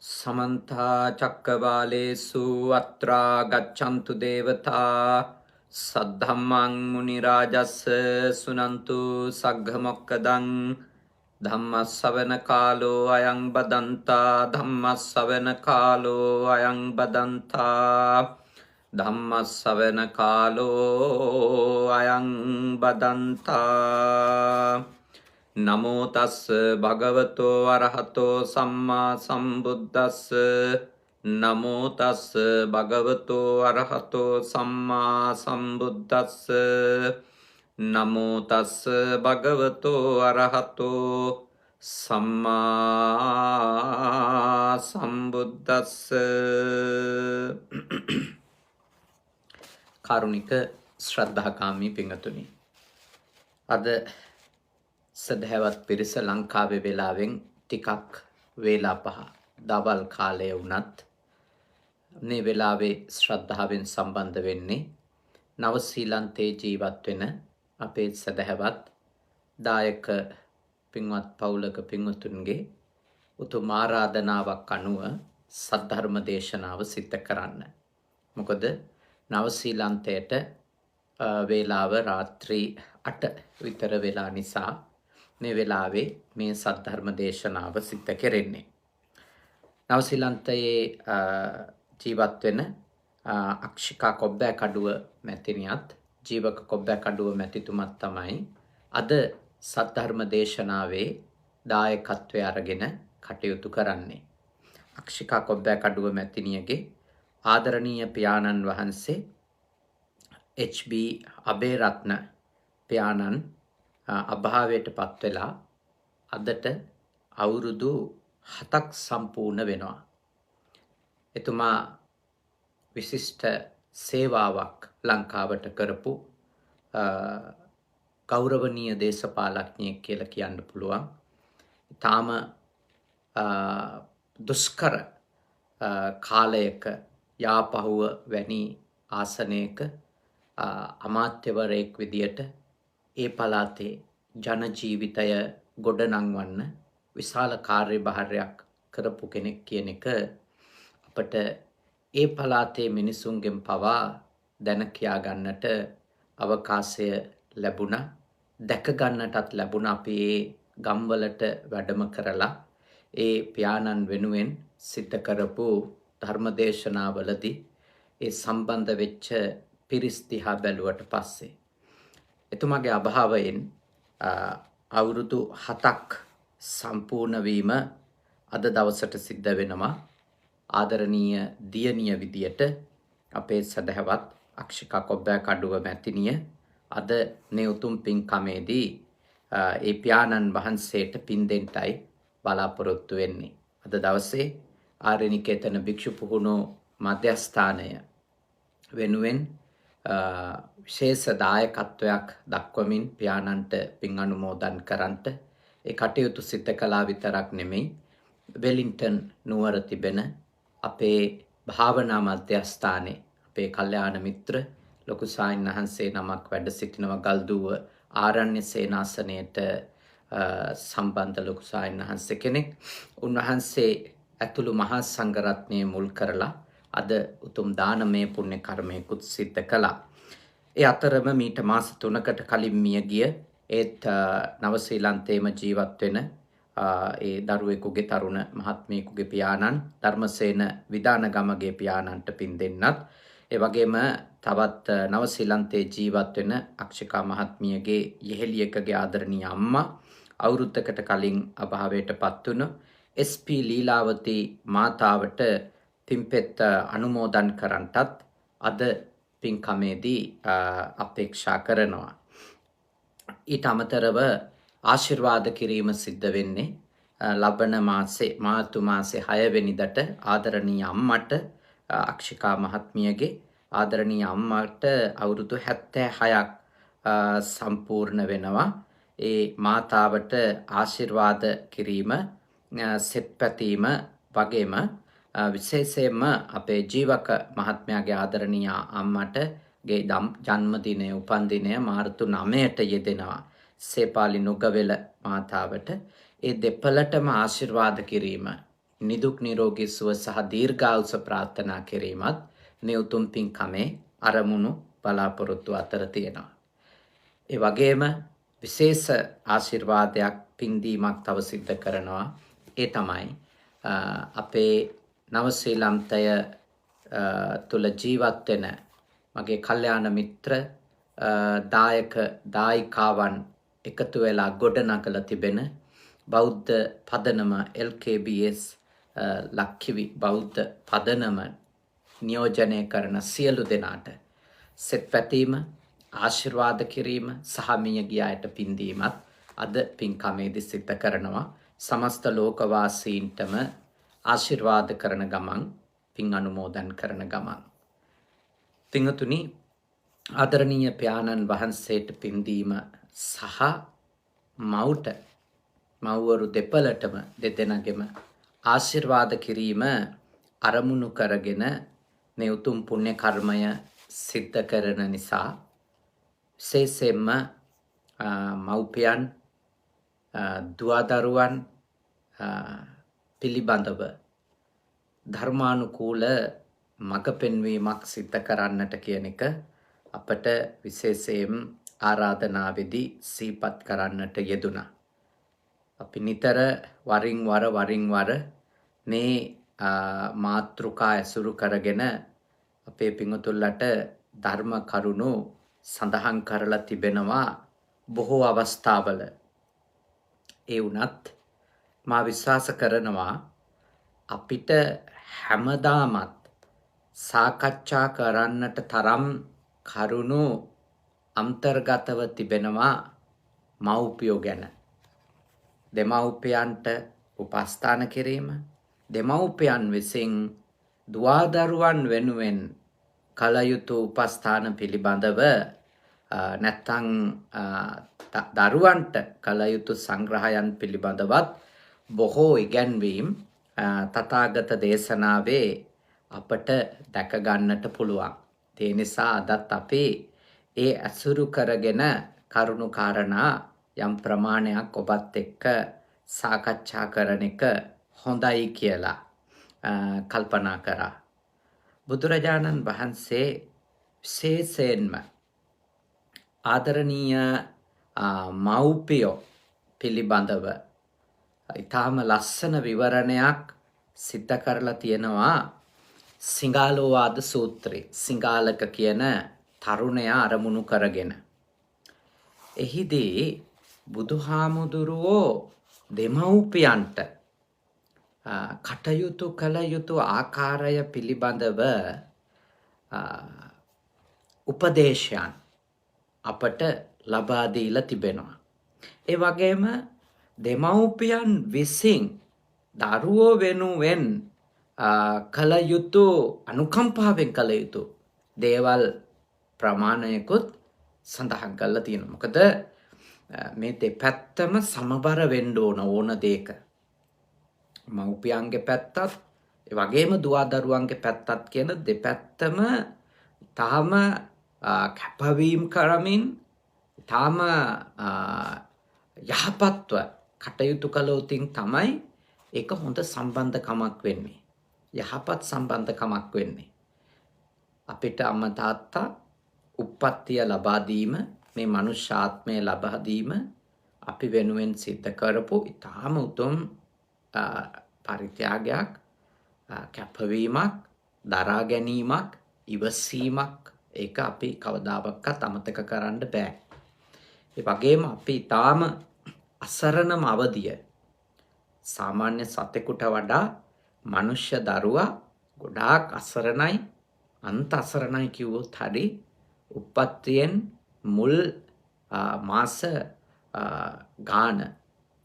समन्ता चक्रवालेषु अत्रा गच्छन्तु देवता सद्धम्मं मुनिराजस्य सुनन्तु सग्गमोक्कदं धम्मश्रवणकालो अयं बदन्ता धम्मश्रवणकालो अयं बदन्ता धम्मश्रवणकालो अयं बदन्ता नमो तस् भगवतो अरहतो सम्मा सम्बुद्धस् नमो तस् भगवतो अरहतो सम्मा सम्बुद्धस् नमो तस् भगवतो अरहतो सम्मा सम्बुद्धस् කාරුණික ශ්‍රද්ධාකාමී පිංගතුනි අද සදහැවත් පිරිස ලංකාවේ වෙලාවෙන් ටිකක් වේලා පහ දවල් කාලය වුණත් මේ වෙලාවේ ශ්‍රද්ධාවෙන් සම්බන්ධ වෙන්නේ නව ශ්‍රීලන්තේ ජීවත් වෙන අපේ සදහැවත් දායක පින්වත් පවුලක පින්වතුන්ගේ උතුම් ආරාධනාවක් අනුව සද්ධර්ම දේශනාව සිද්ධ කරන්න. මොකද නව ශ්‍රීලන්තයට වේලාව රාත්‍රී 8 විතර වෙලා නිසා මේ වෙලාවේ මේ සද්ධර්ම දේශනාව සිද්ධ කෙරෙන්නේ. නව ශ්‍රීලන්තයේ ජීවත් වෙන අක්ෂිකා කොබ්බෑකඩුව මැතිණියත් ජීවක කොබ්බෑකඩුව මැතිතුමත් තමයි අද සද්ධර්ම දේශනාවේ දායකත්වය අරගෙන කටයුතු කරන්නේ. අක්ෂිකා කොබ්බෑකඩුව මැතිණියගේ ආදරණීය පියාණන් වහන්සේ HB අබේරත්න පියාණන් අභාවයට පත් වෙලා අදට අවුරුදු 7ක් සම්පූර්ණ වෙනවා. එතුමා විශිෂ්ට සේවාවක් ලංකාවට කරපු ගෞරවනීය දේශපාලඥයෙක් කියලා කියන්න පුළුවන්. තාම දුෂ්කර කාලයක යාපහුව වැනි ආසනයක අමාත්‍යවරයෙක් විදියට ඒ පළාතේ ජන ජීවිතය ගොඩනංවන්න විශාල කාර්යභාරයක් කරපු කෙනෙක් කියන එක අපට ඒ පළාතේ මිනිසුන්ගෙන් පවා දැන කියා ගන්නට අවකාශය ලැබුණා. දැක ගන්නටත් ලැබුණා. අපි ඒ ගම්වලට වැඩම කරලා ඒ පියාණන් වෙනුවෙන් සිද්ධ කරපු ධර්මදේශනාවලදී ඒ සම්බන්ධ වෙච්ච පිරිස් දිහා බැලුවට පස්සේ එතුමාගේ අභාවයෙන් අවුරුදු 7ක් සම්පූර්ණ වීම අද දවසට සිද්ධ වෙනවා. ආදරණීය දියණිය විදියට අපේ සදහවත් අක්ෂිකා කොබ්බෑකඩුව මැතිණිය අද මේ උතුම් පින්කමේදී ඒ පියාණන් වහන්සේට පින් දෙන්නයි බලාපොරොත්තු වෙන්නේ. අද දවසේ ආරණිකේතන භික්ෂු පුහුණු මධ්‍යස්ථානය වෙනුවෙන් විශේෂ දායකත්වයක් දක්වමින් පියාණන්ට පින් අනුමෝදන් කරන්නට ඒ කටයුතු සිද්ධ කළා විතරක් නෙමෙයි වෙලින්ටන් නුවර තිබෙන අපේ භාවනා මධ්‍යස්ථානයේ අපේ කල්යාණ මිත්‍ර ලොකු සායින් වහන්සේ නමක් වැඩ සිටිනවා. ගල්දුව ආරණ්‍ය සේනාසනයට සම්බන්ධ ලොකු සායින් වහන්සේ කෙනෙක්. උන්වහන්සේ ඇතුළු මහා සංඝරත්නය මුල් කරලා අද උතුම් දානමය පුණ්‍ය කර්මයකුත් සිද්ධ කළා. ඒ අතරම මීට මාස 3කට කලින් මිය ගිය ඒත් නව ශ්‍රීලන්තේම ජීවත් වෙන ඒ දරුවෙකුගේ තරුණ මහත්මියකුගේ පියාණන් ධර්මසේන විදානගමගේ පියාණන්ට පින් දෙන්නත් ඒ වගේම තවත් නව ශ්‍රීලන්තේ ජීවත් වෙන අක්ෂිකා මහත්මියගේ යෙහෙළියකගේ ආදරණීය අම්මා අවුරුද්දකට කලින් අභාවයට පත් වුණු SP ලීලාවතී මාතාවට පින්පෙත් අනුමෝදන් කරන්නටත් අද පින්කමේදී අපේක්ෂා කරනවා. ඊට අමතරව ආශිර්වාද කිරීම සිද්ධ වෙන්නේ ලබන මාසේ මාර්තු මාසේ 6 වෙනිදාට ආදරණීය අම්මට අක්ෂිකා මහත්මියගේ ආදරණීය අම්මට අවුරුදු 76ක් සම්පූර්ණ වෙනවා. ඒ මාතාවට ආශිර්වාද කිරීම සෙත් පැතීම වගේම විශේෂයෙන්ම අපේ ජීවක මහත්මයාගේ ආදරණීය අම්මට ගේ ජන්මදිනය උපන්දිනය මාර්තු 9ට යෙදෙනවා. සේපාලි නුගවෙල මාතාවට ඒ දෙපළටම ආශිර්වාද කිරීම නිදුක් නිරෝගී සුව සහ දීර්ඝායුෂ ප්‍රාර්ථනා කිරීමත් මේ උතුම් පින්කමේ අරමුණු බලාපොරොත්තු අතර තියෙනවා. ඒ වගේම විශේෂ ආශිර්වාදයක් පින්දීමක් තව සිද්ධ කරනවා. ඒ තමයි අපේ නව ශ්‍රී ලන්තය තුළ ජීවත් වෙන මගේ කල්යාණ මිත්‍ර දායක දායිකාවන් එකතු වෙලා ගොඩනගලා තිබෙන බෞද්ධ පදනම LKBS ලක්කිවි බෞද්ධ පදනම නියෝජනය කරන සියලු දෙනාට සෙත් පැතීම ආශිර්වාද කිරීම සහ මිය ගිය අයට පින්දීමත් අද පින්කමේදී සිද්ධ කරනවා. සමස්ත ලෝකවාසීන්ටම ආශිර්වාද කරන ගමන් පින් අනුමෝදන් කරන ගමන්. පින්තුනි, ආදරණීය පියාණන් වහන්සේට පින්දීම සහ මව්ට මව්වරු දෙපළටම දෙදෙනාගෙම ආශිර්වාද කිරීම අරමුණු කරගෙන මේ උතුම් පුණ්‍ය කර්මය සිද්ධ කරන නිසා විශේෂයෙන්ම මව්පියන් දුවදරුවන් පිළිබඳව ධර්මානුකූල මඟ පෙන්වීමක් සිද්ධ කරන්නට කියන එක අපට විශේෂයෙන් ආරාධනාවේදී සිහිපත් කරන්නට යෙදුණා. අපි නිතර වරින් වර මේ මාතෘකා ඇසුරු කරගෙන අපේ පිඟුතුල්ලට ධර්ම කරුණු සඳහන් කරලා තිබෙනවා බොහෝ අවස්ථාවල. ඒ වුණත් මා විශ්වාස කරනවා අපිට හැමදාමත් සාකච්ඡා කරන්නට තරම් කරුණු අන්තර්ගතව තිබෙනවා මව්පියෝ ගැන. දෙමව්පියන්ට උපස්ථාන කිරීම, දෙමව්පියන් විසින් දුවදරුවන් වෙනුවෙන් කළ යුතු උපස්ථාන පිළිබඳව නැත්නම් දරුවන්ට කළ යුතු සංග්‍රහයන් පිළිබඳවත් බොහෝ ඉගැන්වීම් තථාගත දේශනාවේ අපට දැක ගන්නට පුළුවන්. ඒ නිසා අදත් අපි ඒ අසුරු කරගෙන කරුණු කාරණා යම් ප්‍රමාණයක් ඔබත් එක්ක සාකච්ඡා කරන එක හොඳයි කියලා කල්පනා කරා. බුදුරජාණන් වහන්සේ විශේෂයෙන්ම ආදරණීය මව්පියෝ පිළිබඳව ඊටාම ලස්සන විවරණයක් සිද්ධ කරලා තියෙනවා සිංහාලෝවාද සූත්‍රයේ. සිංහාලක කියන තරුණයා අරමුණු කරගෙන. එහිදී බුදුහාමුදුරුවෝ දෙමව්පියන්ට කටයුතු කළ යුතු ආකාරය පිළිබඳව උපදේශයන් අපට ලබා දීලා තිබෙනවා. ඒ වගේම දෙමව්පියන් විසින් දරුවෝ වෙනුවෙන් කළ යුතු අනුකම්පාවෙන් කළ යුතු දේවල් ප්‍රමාණයකුත් සඳහන් කරලා තියෙනවා. මොකද මේ දෙපැත්තම සමබර වෙන්න ඕන දෙයක. මව්පියන්ගේ පැත්තත් ඒ වගේම දුවදරුවන්ගේ පැත්තත් කියන දෙපැත්තම තාම කැපවීම කරමින් තාම යහපත්ව කටයුතු කළොතින් තමයි ඒක හොඳ සම්බන්ධකමක් වෙන්නේ. යහපත් සම්බන්ධකමක් වෙන්නේ. අපිට අම්මා තාත්තා උප්පත්තිය ලබා දීම, මේ මනුෂ්‍ය ආත්මය ලබා දීම අපි වෙනුවෙන් සිද්ධ කරපු ඊටාම උතුම් පරිත්‍යාගයක්, කැපවීමක්, දරා ගැනීමක්, ඉවසීමක්. ඒක අපි කවදාවත් අමතක කරන්න බෑ. ඒ වගේම අපි ඊටාම අසරණම අවදිය. සාමාන්‍ය සතෙකුට වඩා මනුෂ්‍ය දරුවා ගොඩාක් අසරණයි, අන්ත අසරණයි කිව්වොත් හරි. උප්පත්තියෙන් මුල් මාස ගාන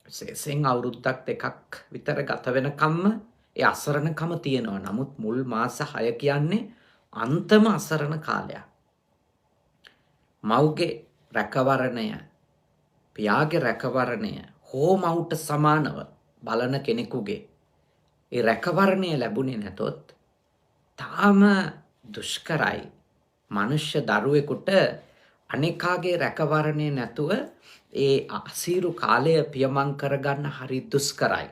විශේෂයෙන් අවුරුද්දක් දෙකක් විතර ගත වෙනකම්ම ඒ අසරණකම තියෙනවා. නමුත් මුල් මාස 6 කියන්නේ අන්තම අසරණ කාලයක්. මව්ගේ රැකවරණය, පියාගේ රැකවරණය හෝ මව්ට සමානව බලන කෙනෙකුගේ ඒ රැකවරණය ලැබුණේ නැතොත් තාම දුෂ්කරයි. මනුෂ්‍ය දරුවෙකුට අනිකාගේ රැකවරණය නැතුව ඒ අසීරු කාලය පියමන් කරගන්න හරි දුෂ්කරයි.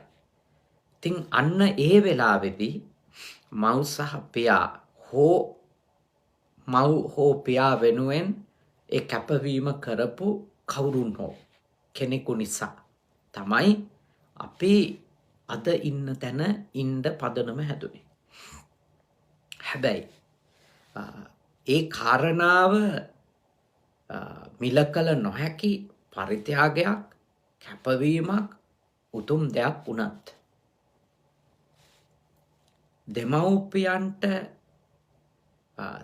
ඉතින් අන්න ඒ වෙලාවේදී මව් සහ පියා මව් හෝ පියා වෙනුවෙන් ඒ කැපවීම කරපු කවුරුන් හෝ කෙනෙකු නිසා තමයි අපි අද ඉන්න තැන ඉන්න පදනම හැදුනේ. හැබැයි ඒ කාරණාව මිල කළ නොහැකි පරිත්‍යාගයක්, කැපවීමක්, උතුම් දෙයක් වුණත් දෙමව්පියන්ට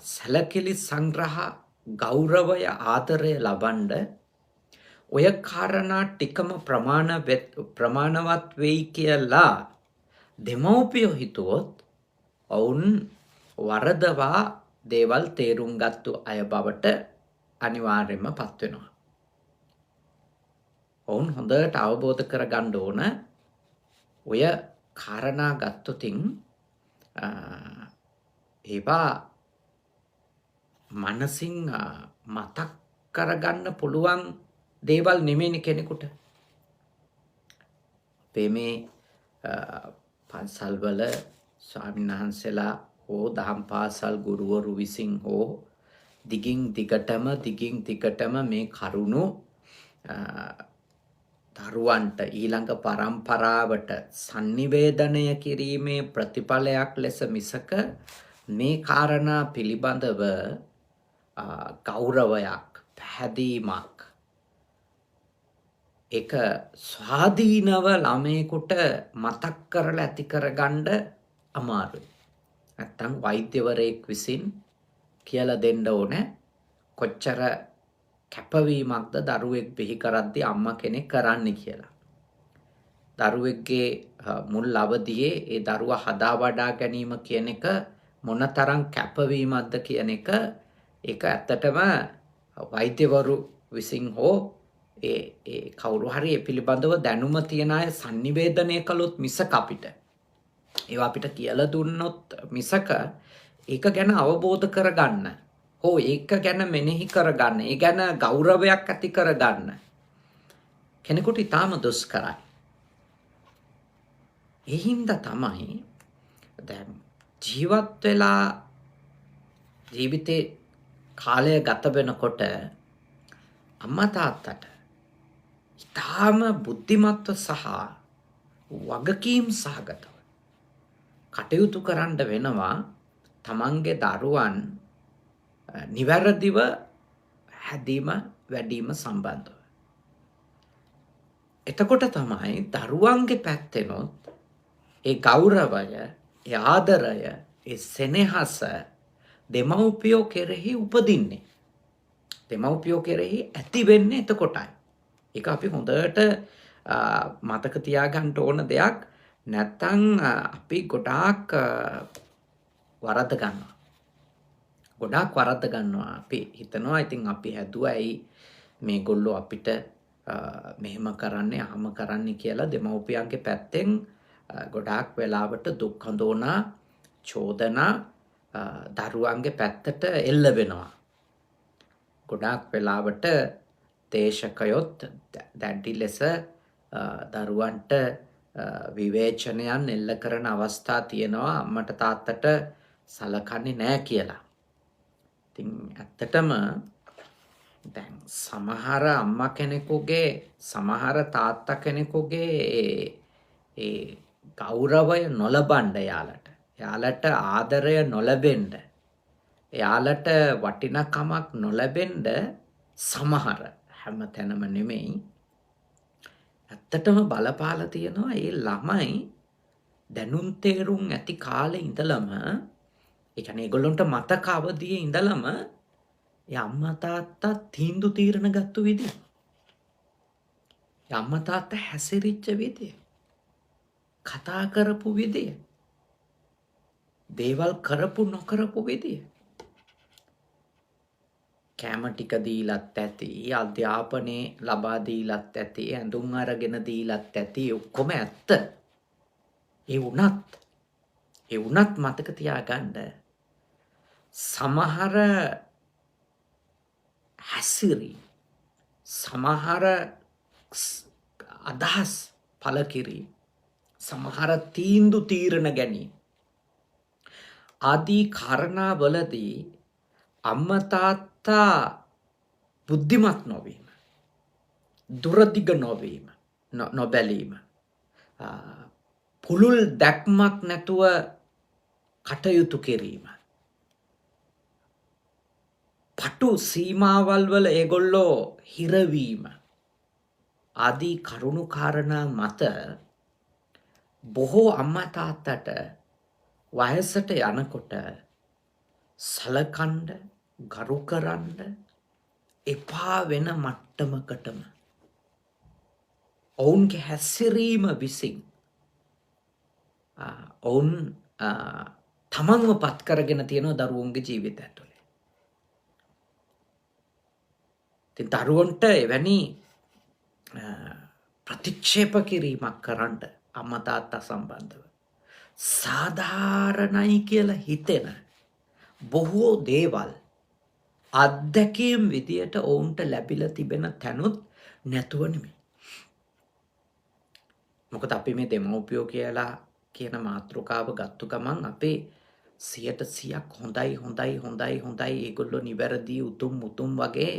සැලකිලි සංග්‍රහ ගෞරවය ආදරය ලබන්ඩ ඔය කාරණා ටිකම ප්‍රමාණවත් වෙයි කියලා දෙමව්පියෝ හිතුවොත් ඔවුන් වරදවා දේවල් තේරුම් ගත්තු අය බවට අනිවාර්යයෙන්ම පත් වෙනවා. ඔවුන් හොඳට අවබෝධ කරගන්න ඕන ඔය කාරණා ගත්තොතින් ඒවා මනසින් මතක් කරගන්න පුළුවන් දේවල් නෙමෙයිනේ කෙනෙකුට. අපේ මේ පන්සල්වල ස්වාමීන් වහන්සේලා හෝ දහම් පාසල් ගුරුවරු විසින් හෝ දිගින් දිගටම මේ කරුණු දරුවන්ට ඊළඟ පරම්පරාවට sannivedanaya කිරීමේ ප්‍රතිඵලයක් ලෙස මිසක මේ කාරණා පිළිබඳව ගෞරවයක්, පැහැදීමක්, එක ස්වාධීනව ළමයෙකුට මතක් කරලා ඇති කරගන්න අමාරුයි. නැත්තම් වෛද්‍යවරයෙක් විසින් කියලා දෙන්න ඕනේ කොච්චර කැපවීමක්ද දරුවෙක් බිහි කරද්දී අම්මා කෙනෙක් කරන්නේ කියලා. දරුවෙක්ගේ මුල් අවදියේ ඒ දරුවා හදා වඩා ගැනීම කියන එක මොනතරම් කැපවීමක්ද කියන එක ඒක ඇත්තටම වෛද්‍යවරු විසින් හෝ ඒ කවුරු හරි ඒ පිළිබඳව දැනුම තියන අය sannivedanaya කළොත් මිසක අපිට ඒවා අපිට කියලා දුන්නොත් මිසක ඒක ගැන අවබෝධ කරගන්න හෝ ඒක ගැන මෙනෙහි කරගන්න, ඒ ගැන ගෞරවයක් ඇති කරගන්න කෙනෙකුට ඉතාම දුෂ්කරයි. ඒ හින්දා තමයි දැන් ජීවත් වෙලා ජීවිතේ කාලය ගත වෙනකොට අම්මා තාත්තට ඉතාම බුද්ධිමත්ව සහ වගකීම් සහගතව කටයුතු කරන්න වෙනවා තමන්ගේ දරුවන් නිවැරදිව හැදීම වැඩීම සම්බන්ධව. එතකොට තමයි දරුවන්ගේ පැත්තෙනොත් ඒ ගෞරවය, ඒ ආදරය, ඒ සෙනෙහස දෙමව්පියෝ කෙරෙහි උපදින්නේ. දෙමව්පියෝ කෙරෙහි ඇති වෙන්නේ එතකොටයි. ඒක අපි හොඳට මතක තියාගන්න ඕන දෙයක්. නැත්තම් අපි ගොඩාක් වරද ගන්නවා. අපි හිතනවා ඉතින් අපි හැදුවයි මේගොල්ලෝ අපිට මෙහෙම කරන්නේ අහම කරන්නේ කියලා දෙමව්පියන්ගේ පැත්තෙන් ගොඩාක් වෙලාවට දුක් හඳෝනා චෝදනා දරුවන්ගේ පැත්තට එල්ල වෙනවා. ගොඩාක් වෙලාවට දේශකයොත් දැඩි ලෙස දරුවන්ට විවේචනයන් එල්ල කරන අවස්ථා තියෙනවා අම්මට තාත්තට සලකන්නේ නැහැ කියලා. ඉතින් ඇත්තටම දැන් සමහර අම්මා කෙනෙකුගේ සමහර තාත්තා කෙනෙකුගේ ඒ ගෞරවය නොලබන්න එයාලට ආදරය නොලැබෙන්න එයාලට වටිනකමක් නොලැබෙන්න සමහර හැමතැනම නෙමෙයි ඇත්තටම බලපාලා තියෙනවා ඒ ළමයි දැනුම් තේරුම් ඇති කාලේ ඉඳලම ඒ කියන්නේ ඒගොල්ලන්ට මතක අවදියේ ඉඳලම ඒ අම්මා තාත්තා තීන්දුව తీරන ගත්ත විදිය. ඒ අම්මා තාත්තා හැසිරිච්ච විදිය. කතා කරපු විදිය. දේවල් කරපු නොකරපු විදිය. කැම ටික දීලත් ඇති, අධ්‍යාපනයේ ලබා දීලත් ඇති, ඇඳුම් අරගෙන දීලත් ඇති ඔක්කොම ඇත්ත. ඒ වුණත් මතක තියාගන්න සමහර හැසිරි සමහර අදහස් පළ කිරීම සමහර තීරණ ගැනීම ආදී කාරණාවලදී අම්මා තාත්තා බුද්ධිමත් නොවීම, දුරදිග නොවීම, නොබැලීම, පුළුල් දැක්මක් නැතුව කටයුතු කිරීම, පටු සීමාවල් වල ඒගොල්ලෝ හිරවීම ආදී කරුණු කාරණා මත බොහෝ අම්මා තාත්තට වයසට යනකොට සලකන්න, ගරු කරන්න එපා වෙන මට්ටමකටම ඔවුන්ගේ හැසිරීම විසින් ඔවුන් තමන්ව පත් කරගෙන තියෙනවා දරුවන්ගේ ජීවිතය තුළ. ඉතින් දරුවන්ට එවැනි ප්‍රතික්ෂේප කිරීමක් කරන්න අම්මා තාත්තා සම්බන්ධව සාධාරණයි කියලා හිතෙන බොහෝ දේවල් අත්දැකීම් විදියට ඔවුන්ට ලැබිලා තිබෙන තැනුත් නැතුව නෙමෙයි. මොකද අපි මේ දෙමව්පියෝ කියලා කියන මාතෘකාව ගත්ත ගමන් අපේ 100% හොඳයි ඒගොල්ලෝ නිවැරදි උතුම් වගේ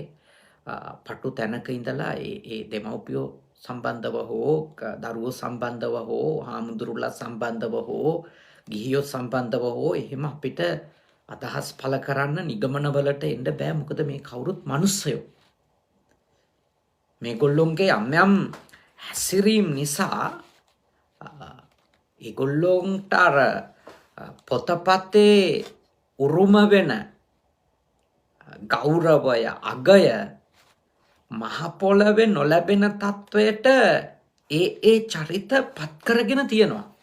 පටු තැනක ඉඳලා ඒ දෙමව්පියෝ සම්බන්ධව හෝ දරුවෝ සම්බන්ධව හෝ හාමුදුරුවෝ සම්බන්ධව හෝ ගිහියෝ සම්බන්ධව හෝ එහෙම අපිට අදහස් පළ කරන්න නිගමනවලට එන්න බෑ. මොකද මේ කවුරුත් මිනිස්සයෝ. මේගොල්ලොන්ගේ යම් හැසිරීම් නිසා ඒගොල්ලොන්ට අර පොතපතේ උරුම වෙන ගෞරවය, අගය මහ පොළවේ නොලැබෙන තත්වයට ඒ චරිත පත් කරගෙන තියෙනවා.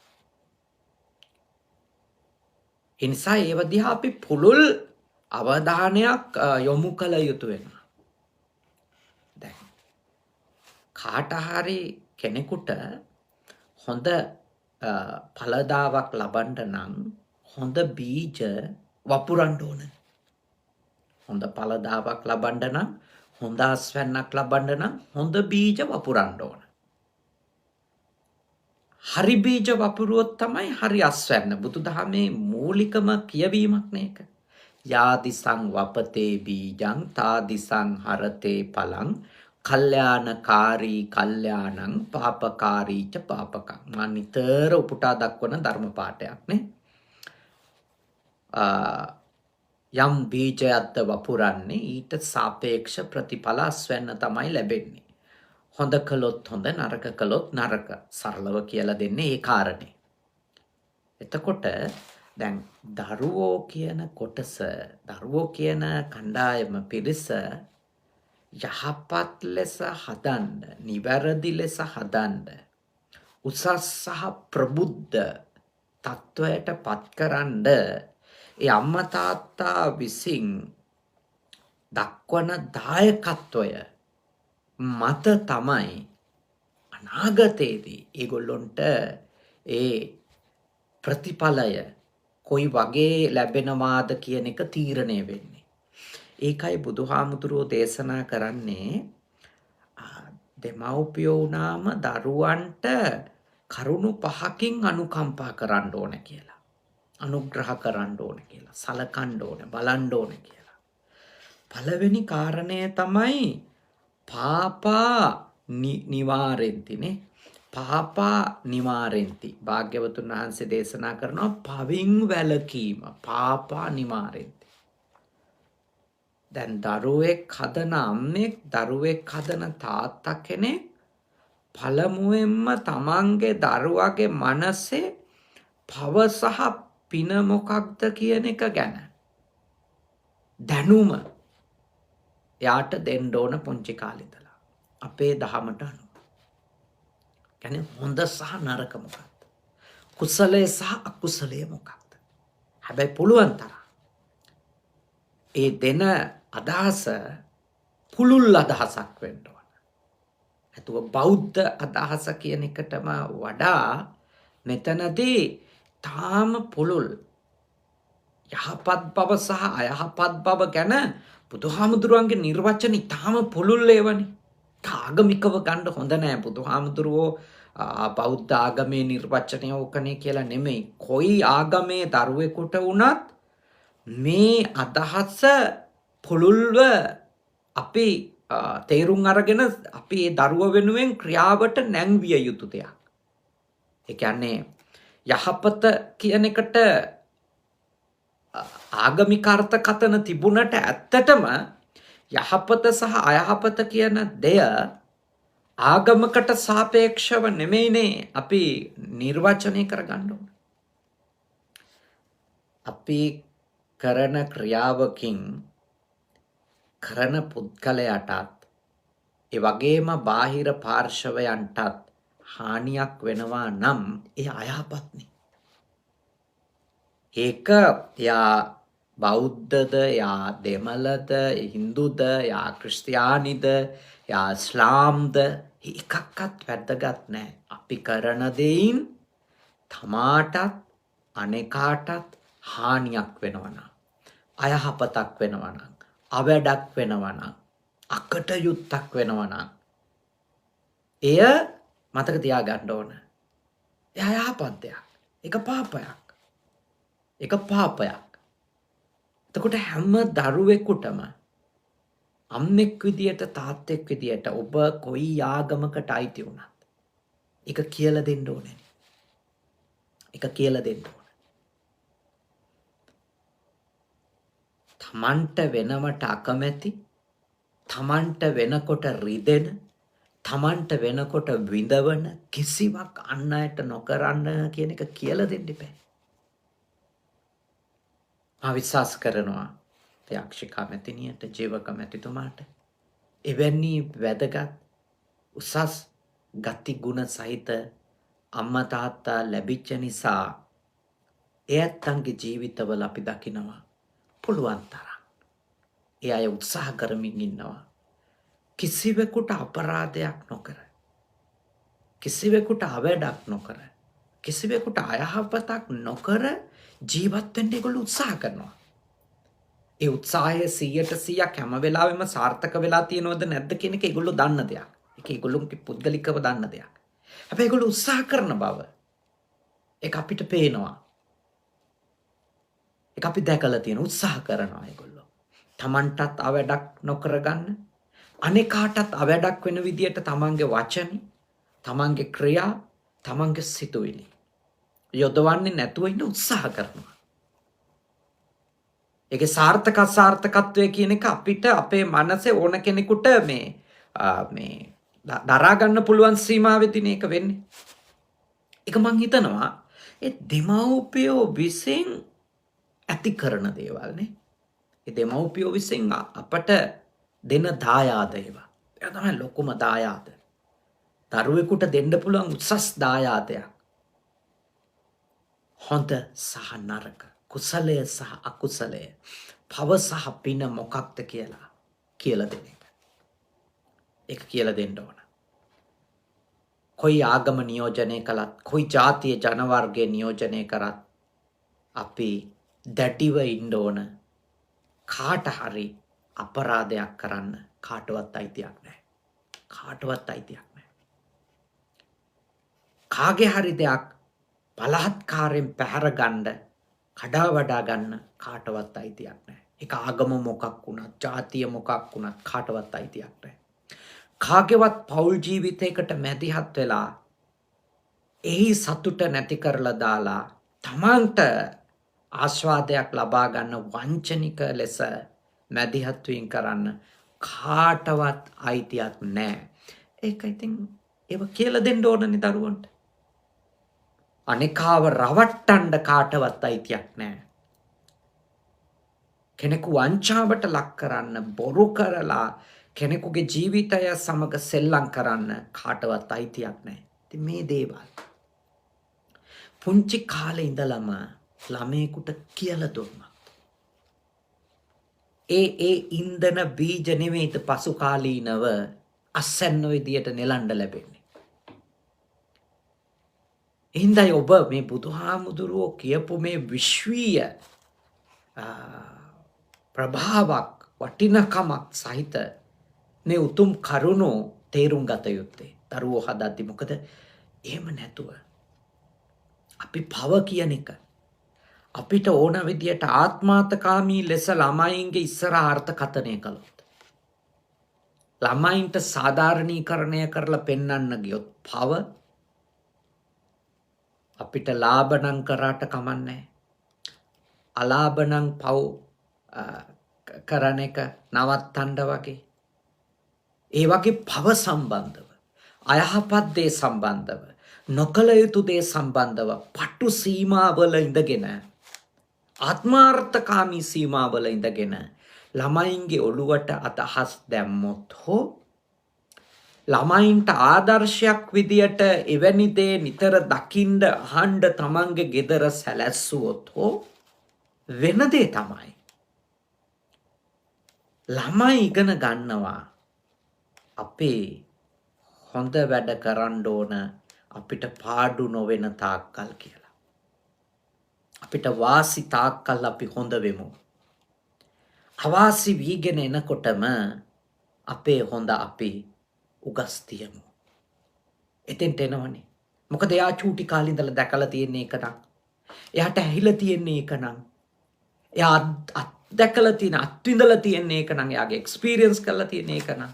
ඒ නිසා ඒව දිහා අපි පුළුල් අවධානයක් යොමු කළ යුතු වෙනවා. දැන් කාට හරි කෙනෙකුට හොඳ ඵලදාවක් ලබන්න නම් හොඳ බීජ වපුරන්න ඕන. හොඳ ඵලදාවක් ලබන්න නම් හොඳ අස්වැන්නක් ලබන්න නම් හොඳ බීජ වපුරන්න ඕන. හරි බීජ වපුරුවොත් තමයි හරි අස්වැන්න. බුදුදහමේ මූලිකම කියවීමක් නේක. යාදිසං වපතේ බීජං තාදිසං හරතේ පලං කල්යාණකාරී කල්යාණං පාපකාරී ච පාපකං. මා නිතර උපුටා දක්වන ධර්ම පාඨයක් නේ. යම් බීජයක්ද වපුරන්නේ ඊට සාපේක්ෂ ප්‍රතිඵල අස්වැන්න තමයි ලැබෙන්නේ. හොඳ කළොත් හොඳ, නරක කළොත් නරක. සරලව කියලා දෙන්නේ ඒ කාරණේ. එතකොට දැන් දරුවෝ කියන කොටස, දරුවෝ කියන කණ්ඩායම පිරිස යහපත් ලෙස හදන්න, නිවැරදි ලෙස හදන්න, උසස් සහ ප්‍රබුද්ධ තත්වයට පත්කරන්න ඒ අම්මා තාත්තා විසින් දක්වන දායකත්වය මත තමයි අනාගතයේදී ඒගොල්ලොන්ට ඒ ප්‍රතිඵලය කොයි වගේ ලැබෙනවාද කියන එක තීරණය වෙන්නේ. ඒකයි බුදුහාමුදුරුවෝ දේශනා කරන්නේ දෙමව්පියෝ වුණාම දරුවන්ට කරුණු 5කින් අනුකම්පා කරන්න ඕන කියලා. අනුග්‍රහ කරන්න ඕන කියලා. සලකන්න ඕන, බලන්න ඕන කියලා. පළවෙනි කාරණය තමයි පාපා නිවාරෙන්තිනේ. පාපා නිවාරෙන්ති. භාග්‍යවතුන් වහන්සේ දේශනා කරනවා පවින් වැළකීම. පාපා නිවාරෙන්ති. දැන් දරුවෙක් හදන අම්මෙක්, දරුවෙක් හදන තාත්තා කෙනෙක් පළමුවෙන්ම තමන්ගේ දරුවගේ මනසේ පව සහ පින මොකක්ද කියන එක ගැන දැනුම එයාට දෙන්න ඕන පුංචි කාලේ ඉඳලා. අපේ දහමට අනුව. කියන්නේ හොඳ සහ නරක මොකක්ද? කුසලයේ සහ අකුසලයේ මොකක්ද? හැබැයි පුළුවන් තරම් ඒ දෙන අදහස පුළුල් අදහසක් වෙන්න ඕන. නැතුව බෞද්ධ අදහස කියන එකටම වඩා මෙතනදී තාම පුළුල් යහපත් බව සහ අයහපත් බව ගැන බුදුහාමුදුරුවන්ගේ නිර්වචන තාම පුළුල් ඒවනේ. ආගමිකව ගන්න හොඳ නෑ. බුදුහාමුදුරුවෝ බෞද්ධ ආගමේ නිර්වචනය ඕකනේ කියලා නෙමෙයි. කොයි ආගමේ දරුවෙකුට වුණත් මේ අදහස පුළුල්ව අපි තේරුම් අරගෙන අපි ඒ දරුව වෙනුවෙන් ක්‍රියාවට නැංවිය යුතු දෙයක්. ඒ කියන්නේ යහපත කියන එකට ආගමික අර්ථකථන තිබුණට ඇත්තටම යහපත සහ අයහපත කියන දෙය ආගමකට සාපේක්ෂව නෙමෙයිනේ අපි නිර්වචනය කරගන්න ඕන. අපි කරන ක්‍රියාවකින් කරන පුද්ගලයාටත් ඒ වගේම බාහිර පාර්ශවයන්ටත් හානියක් වෙනවා නම් ඒ අයහපත්නේ. ඒක යා බෞද්ධද, යා දෙමළද, හින්දුද, යා ක්‍රිස්තියානිද, යා ඉස්ලාම්ද එකක්වත් වැදගත් නැහැ. අපි කරන දෙයින් තමාටත් අනෙකාටත් හානියක් වෙනවා නම්, අයහපතක් වෙනවා නම්, අවැඩක් වෙනවා නම්, අකටයුත්තක් වෙනවා නම් එය මතක තියාගන්න ඕන. ඒ අයහපත් දෙයක්. ඒක පාපයක්. ඒක පාපයක්. එතකොට හැම දරුවෙකුටම අම්මෙක් විදියට තාත්තෙක් විදියට ඔබ කොයි ආගමකට අයිති වුණත් ඒක කියලා දෙන්න ඕනේ. ඒක කියලා දෙන්න ඕනේ. තමන්ට වෙනවට අකමැති, තමන්ට වෙනකොට රිදෙන, තමන්ට වෙනකොට විඳවන කිසිවක් අන් අයට නොකරන්න කියන එක කියලා දෙන්න බෑ. මා විශ්වාස කරනවා යක්ෂිකා මැතිනියට, ජීවක මැතිතුමාට එවැනි වැදගත් උසස් ගති ගුණ සහිත අම්මා තාත්තා ලැබිච්ච නිසා ඒ ඇත්තන්ගේ ජීවිතවල අපි දකිනවා පුළුවන් තරම් ඒ අය උත්සාහ කරමින් ඉන්නවා කිසිවෙකුට අපරාධයක් නොකර, කිසිවෙකුට අවැඩක් නොකර, කිසිවෙකුට අයහපතක් නොකර ජීවත් වෙන්න ඒගොල්ලෝ උත්සාහ කරනවා. ඒ උත්සාහය 100% හැම වෙලාවෙම සාර්ථක වෙලා තියෙනවද නැද්ද කියන එක ඒගොල්ලෝ දන්න දෙයක්. ඒක ඒගොල්ලෝගේ පුද්ගලිකව දන්න දෙයක්. හැබැයි ඒගොල්ලෝ උත්සාහ කරන බව ඒක අපිට පේනවා. ඒක අපි දැකලා තියෙන උත්සාහ කරනවා ඒගොල්ලෝ. තමන්ටත් අවැඩක් නොකර ගන්න, අනෙකාටත් අවැඩක් වෙන විදියට තමන්ගේ වචන, තමන්ගේ ක්‍රියා, තමන්ගේ සිතුවිලි යොදවන්නේ නැතුව ඉන්න උත්සාහ කරනවා. ඒකේ සාර්ථක අසාර්ථකත්වය කියන එක අපිට අපේ මනසේ ඕන කෙනෙකුට මේ දරා ගන්න පුළුවන් සීමාවෙදී ඒක වෙන්නේ. ඒක මං හිතනවා ඒ දෙමව්පියෝ විසින් ඇති කරන දේවල් නේ. ඒ දෙමව්පියෝ විසින් අපට දෙන දායාද ඒවා. ඒක තමයි ලොකුම දායාද. දරුවෙකුට දෙන්න පුළුවන් උසස් දායාදයක්. හොඳ සහ නරක, කුසලය සහ අකුසලය, පව සහ පින මොකක්ද කියලා දෙන එක. ඒක කියලා දෙන්න ඕන. කොයි ආගම නියෝජනය කළත්, කොයි ජාතිය ජනවර්ගය නියෝජනය කරත් අපි දැඩිව ඉන්න ඕන. කාට හරි අපරාධයක් කරන්න කාටවත් අයිතියක් නැහැ. කාටවත් අයිතියක් නැහැ. කාගේ හරි දෙයක් බලහත්කාරයෙන් පැහැර ගන්න, කඩා වඩා ගන්න කාටවත් අයිතියක් නැහැ. ඒක ආගම මොකක් වුණත්, ජාතිය මොකක් වුණත් කාටවත් අයිතියක් නැහැ. කාගේවත් පෞල් ජීවිතයකට මැදිහත් වෙලා එහි සතුට නැති කරලා දාලා තමන්ට ආස්වාදයක් ලබා ගන්න වංචනික ලෙස මැදිහත් වීම කරන්න කාටවත් අයිතියක් නැහැ. ඒක ඉතින් ඒව කියලා දෙන්න ඕනනේ දරුවන්ට. අනිකාව රවට්ටන්න කාටවත් අයිතියක් නැහැ. කෙනෙකු වංචාවට ලක් කරන්න, බොරු කරලා කෙනෙකුගේ ජීවිතය සමග සෙල්ලම් කරන්න කාටවත් අයිතියක් නැහැ. ඉතින් මේ දේවල් පුංචි කාලේ ඉඳලම ළමයෙකුට කියලා දුන්නොත් ඒ ඉන්ධන බීජ නෙමෙයිද පසු කාලීනව අසන්න විදියට නෙලන්න ලැබෙන්නේ. එහින්දයි ඔබ මේ බුදුහාමුදුරුවෝ කියපු මේ විශ්වීය ප්‍රභාවක්, වටිනකමක් සහිත මේ උතුම් කරුණු තේරුම් ගත යුත්තේ දරුවෝ හදද්දි. මොකද එහෙම නැතුව අපි පව කියන එක අපිට ඕන විදියට ආත්මාර්ථකාමී ලෙස ළමයින්ගේ ඉස්සර අර්ථකථනය කළොත් ළමයින්ට සාධාරණීකරණය කරලා පෙන්වන්න ගියොත් පව අපිට ලාභ නම් කරාට කමන්නේ අලාභ නම් පව කරන එක නවත්තන්න වගේ ඒ වගේ පව සම්බන්ධව අයහපත් දේ සම්බන්ධව නොකළ යුතු දේ සම්බන්ධව පටු සීමාවල ඉඳගෙන ආත්මාර්ථකාමී සීමාවල ඉඳගෙන ළමයින්ගේ ඔළුවට අදහස් දැම්මොත් හෝ ළමයින්ට ආදර්ශයක් විදියට එවැනි දේ නිතර දකින්න අහන්න තමන්ගේ ගෙදර සැලැස්සුවොත් හෝ වෙන දේ තමයි ළමයි ඉගෙන ගන්නවා අපේ හොඳ වැඩ කරන්න ඕන අපිට පාඩු නොවන තාක්කල් කියලා. අපිට වාසි තාක්කල් අපි හොඳ වෙමු. අවාසි වීගෙන එනකොටම අපේ හොඳ අපි උගස් තියමු. එතෙන්ට එනවනේ. මොකද එයා චූටි කාලේ ඉඳලා දැකලා තියෙන එක නම්. එයාට ඇහිලා තියෙන එක නම්. එයා දැකලා තියෙන අත්විඳලා තියෙන එක නම්. එයාගේ එක්ස්පීරියන්ස් කරලා තියෙන එක නම්.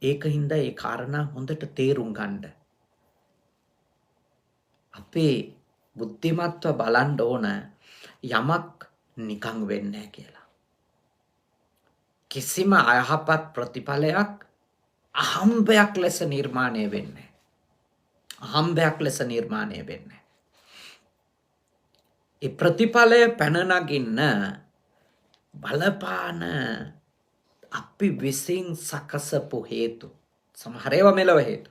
ඒකින්ද ඒ කාරණා හොඳට තේරුම් ගන්න. අපේ බුද්ධිමත්ව බලන්න ඕන යමක් නිකන් වෙන්නේ නැහැ කියලා. කිසිම අයහපත් ප්‍රතිඵලයක් අහම්බයක් ලෙස නිර්මාණය වෙන්නේ. අහම්බයක් ලෙස නිර්මාණය වෙන්නේ. ඒ ප්‍රතිඵලය පැන නගින්න බලපාන අපි විසින් සකසපු හේතු. සමහර ඒවා මෙලව හේතු.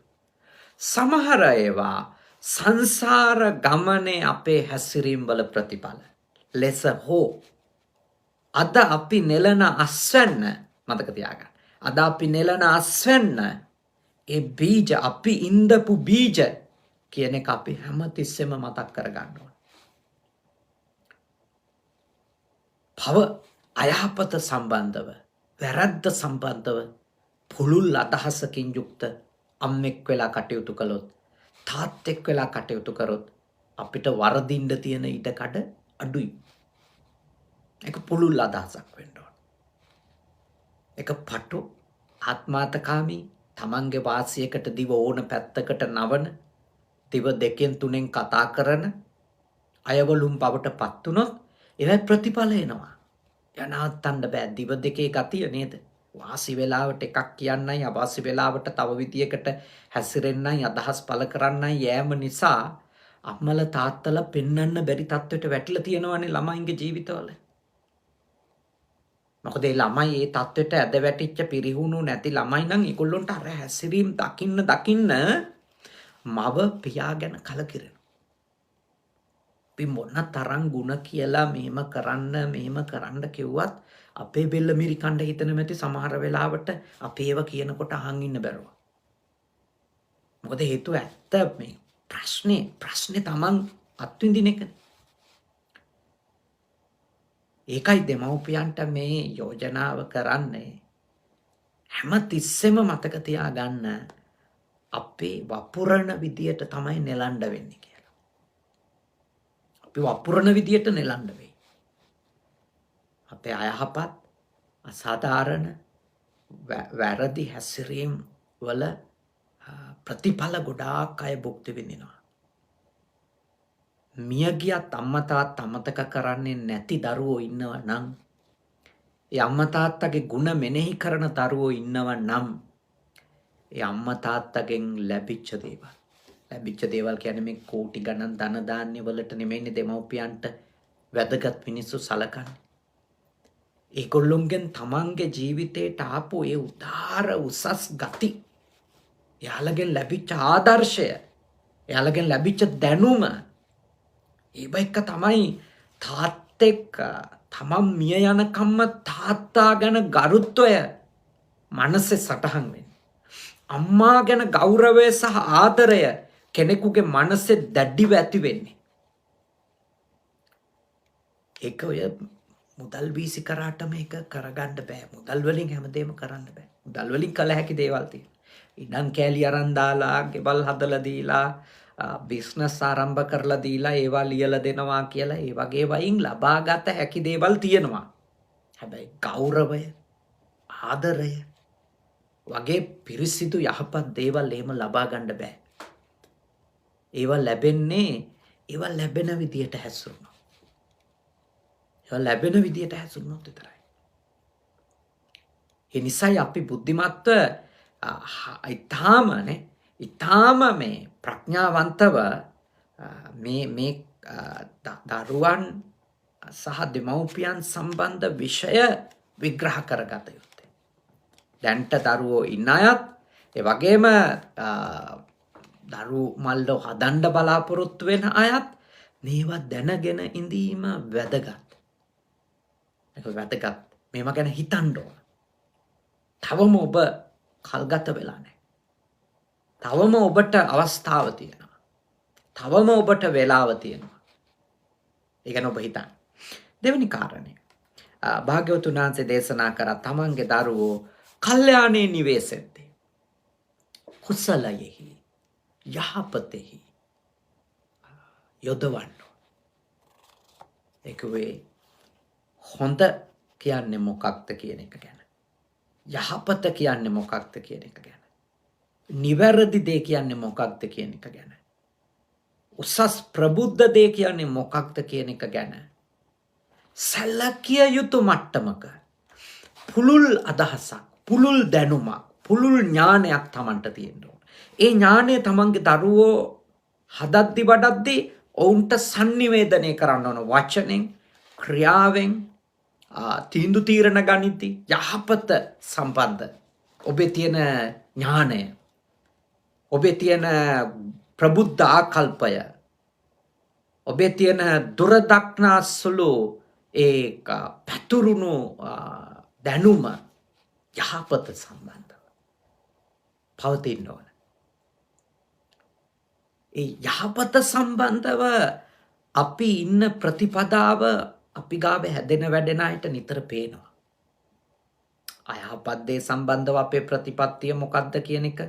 සමහර ඒවා සංසාර ගමනේ අපේ හැසිරීම් වල ප්‍රතිඵල ලෙස හෝ අද අපි නෙලන අස්වැන්න මතක තියාගන්න. අද අපි නෙලන අස්වැන්න ඒ බීජ අපි ඉඳපු බීජ කියන එක අපි හැමතිස්සෙම මතක් කරගන්න ඕන. පව අයහපත සම්බන්ධව වැරද්ද සම්බන්ධව පුළුල් අදහසකින් යුක්ත අම්මෙක් වෙලා කටයුතු කළොත් තාත්තෙක් වෙලා කටයුතු කරොත් අපිට වරදින්න තියෙන ඉඩකඩ අඩුයි. ඒක පුළුල් අදහසක් වෙන්න ඕන. ඒක පටු ආත්මාර්ථකාමී තමන්ගේ වාසියකට දිව ඕන පැත්තකට නවන දිව දෙකෙන් තුනෙන් කතා කරන අයවලුම් බවට පත් වුණොත් ඒවයි ප්‍රතිඵල එනවා. යනාත්තන්න බෑ. දිව දෙකේ ගතිය නේද? වාසි වෙලාවට එකක් කියන්නයි අවාසි වෙලාවට තව විදියකට හැසිරෙන්නයි අදහස් පළ කරන්නයි යෑම නිසා අම්මල තාත්තලා පෙන්වන්න බැරි තත්ත්වයට වැටිලා තියෙනවානේ ළමයින්ගේ ජීවිතවල. මොකද ඒ ළමයි ඒ තත්ත්වයට ඇද වැටිච්ච පිරිහුණු නැති ළමයි නම් ඒගොල්ලොන්ට අර හැසිරීම් දකින්න මව පියා ගැන කලකිරෙනවා. අපි මොන තරම් ಗುಣ කියලා මෙහෙම කරන්න කිව්වත් අපේ බෙල්ල මිරිකණ්ඩ හිතන මැති සමහර වෙලාවට අපි ඒව කියනකොට අහන් ඉන්න බැරුව. මොකද හේතුව ඇත්ත මේ ප්‍රශ්නේ තමන් අත්විඳින එක. ඒකයි දෙමව්පියන්ට මේ යෝජනාව කරන්නේ හැම තිස්සෙම මතක තියාගන්න අපේ වපුරන විදියට තමයි නෙලන්න වෙන්නේ කියලා. අපි වපුරන විදියට නෙලන්න වෙයි. අපේ අයහපත් අසාධාරණ වැරදි හැසිරීම් වල ප්‍රතිඵල ගොඩාක් අය භුක්ති විඳිනවා. මියගියත් අම්මා තාත්තා අමතක කරන්නේ නැති දරුවෝ ඉන්නවා නම් ඒ අම්මා තාත්තගේ ಗುಣ මෙනෙහි කරන දරුවෝ ඉන්නවා නම් ඒ අම්මා තාත්තගෙන් ලැබිච්ච දේවල් කියන්නේ මේ කෝටි ගණන් ධන ධාන්‍ය වලට නෙමෙයිනේ දෙමව්පියන්ට වැදගත් මිනිස්සු සලකන්නේ. ඒගොල්ලොන්ගෙන් තමන්ගේ ජීවිතේට ආපු ඒ උදාර උසස් ගති, එයාලගෙන් ලැබිච්ච ආදර්ශය, එයාලගෙන් ලැබිච්ච දැනුම, ඒබැක්ක තමයි තාත්තෙක් තමන් මිය යනකම්ම තාත්තා ගැන ගරුත්වය මනසේ සටහන් වෙන්නේ. අම්මා ගැන ගෞරවය සහ ආදරය කෙනෙකුගේ මනසේ දැඩිව ඇති වෙන්නේ. ඒක ඔය මුදල් වීසි කරාට මේක කරගන්න බෑ. මුදල් වලින් හැමදේම කරන්න බෑ. මුදල් වලින් කළ හැකි දේවල් තියෙනවා. ඉඩම් කෑලි අරන් දාලා, ගෙවල් හදලා දීලා, බිස්නස් ආරම්භ කරලා දීලා, ඒවා ලියලා දෙනවා කියලා ඒ වගේ වයින් ලබාගත හැකි දේවල් තියෙනවා. හැබැයි ගෞරවය, ආදරය වගේ පිරිසිදු යහපත් දේවල් එහෙම ලබා ගන්න බෑ. ඒවා ලැබෙන විදියට හැසිරුණා. ඒවා ලැබෙන විදියට හැසිරුණොත් විතරයි. ඒ නිසායි අපි බුද්ධිමත්ව ඊටාම මේ ප්‍රඥාවන්තව මේ දරුවන් සහ දෙමව්පියන් සම්බන්ධ විෂය විග්‍රහ කරගත යුත්තේ. දැන්ට දරුවෝ ඉන්න අයත් ඒ වගේම දරු මල්ලෝ හදන්න බලාපොරොත්තු වෙන අයත් මේවා දැනගෙන ඉඳීම වැදගත්. ඒක වැදගත්. මේවා ගැන හිතන්න ඕන. තවම ඔබ කල්ගත වෙලා නැහැ. තවම ඔබට අවස්ථාව තියෙනවා. තවම ඔබට වෙලාව තියෙනවා. ඒ ගැන ඔබ හිතන්න. දෙවෙනි කාරණය. භාග්‍යවතුන් වහන්සේ දේශනා කරා තමන්ගේ දරුවෝ කල්යාණේ නිවේසෙද්දී කුසලයෙහි යහපතෙහි යොදවන්න. ඒකවේ හොඳ කියන්නේ මොකක්ද කියන එක ගැන. යහපත කියන්නේ මොකක්ද කියන එක ගැන. නිවැරදි දේ කියන්නේ මොකක්ද කියන එක ගැන. උසස් ප්‍රබුද්ධ දේ කියන්නේ මොකක්ද කියන එක ගැන. සැලකිය යුතු මට්ටමක පුළුල් අදහසක්, පුළුල් දැනුමක්, පුළුල් ඥානයක් Tamanට තියෙන්න ඕන. ඒ ඥානය තමන්ගේ දරුවෝ හදද්දි වඩද්දි ඔවුන්ට sannivedanaya කරන්න ඕන. වචනෙන්, ක්‍රියාවෙන්, තීන්දුව තීරණ ගනිද්දී යහපත සම්බන්ධ ඔබේ තියෙන ඥානය, ඔබේ තියෙන ප්‍රබුද්ධ ආකල්පය, ඔබේ තියෙන දුරදක්නා සුළු ඒ පැතුරුණු දැනුම යහපත සම්බන්ධව පවතින්න ඕන. ඒ යහපත සම්බන්ධව අපි ඉන්න ප්‍රතිපදාව අපි ගාව හැදෙන වැඩෙන අයට නිතර පේනවා. අයහපත් දේ සම්බන්ධව අපේ ප්‍රතිපත්තිය මොකක්ද කියන එක,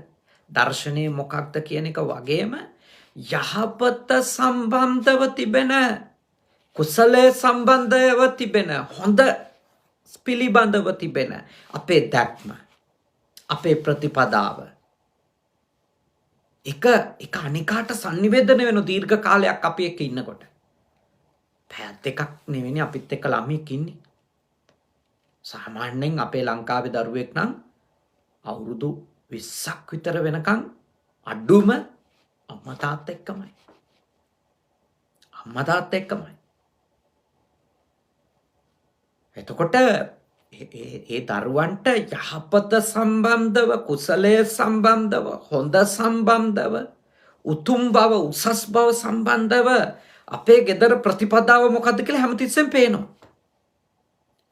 දර්ශනය මොකක්ද කියන එක වගේම යහපත සම්බන්ධව තිබෙන, කුසලයේ සම්බන්ධව තිබෙන, හොඳ පිළිබඳව තිබෙන අපේ දැක්ම, අපේ ප්‍රතිපදාව එක අනිකාට sannivedana වෙන දීර්ඝ කාලයක් අපි එක්ක ඉන්නකොට. පැය දෙකක් නෙවෙයි අපිත් එක්ක ළමයෙක් ඉන්නේ. සාමාන්‍යයෙන් අපේ ලංකාවේ දරුවෙක් නම් අවුරුදු 20ක් විතර වෙනකන් අඩුම අම්මා තාත්තා එක්කමයි. එතකොට ඒ දරුවන්ට යහපත සම්බන්ධව, කුසලයේ සම්බන්ධව, හොඳ සම්බන්ධව, උතුම් බව, උසස් බව සම්බන්ධව අපේ ගෙදර ප්‍රතිපදාව මොකද්ද කියලා හැමතිස්සෙම පේනවා.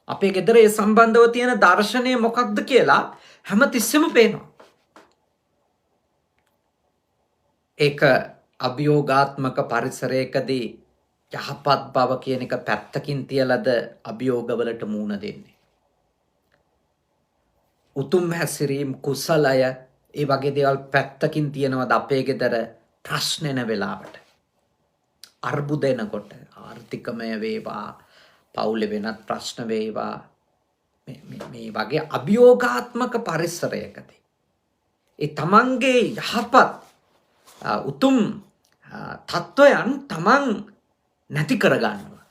අපේ ගෙදර ඒ සම්බන්ධව තියෙන දර්ශනය මොකක්ද කියලා හැමතිස්සෙම පේනවා. ඒක අභියෝගාත්මක පරිසරයකදී යහපත් බව කියන එක පැත්තකින් තියලාද අභියෝගවලට මුහුණ දෙන්නේ. උතුම් හැසිරීම්, කුසලය, ඒ වගේ දේවල් පැත්තකින් තියනවාද අපේ ගෙදර ප්‍රශ්න එන වෙලාවට, අර්බුද එනකොට, ආර්ථිකමය වේවා, පවුලේ වෙනත් ප්‍රශ්න වේවා, මේ වගේ අභියෝගාත්මක පරිසරයකදී ඒ තමන්ගේ යහපත් උතුම් තත්වයන් තමන් නැති කරගන්නවා.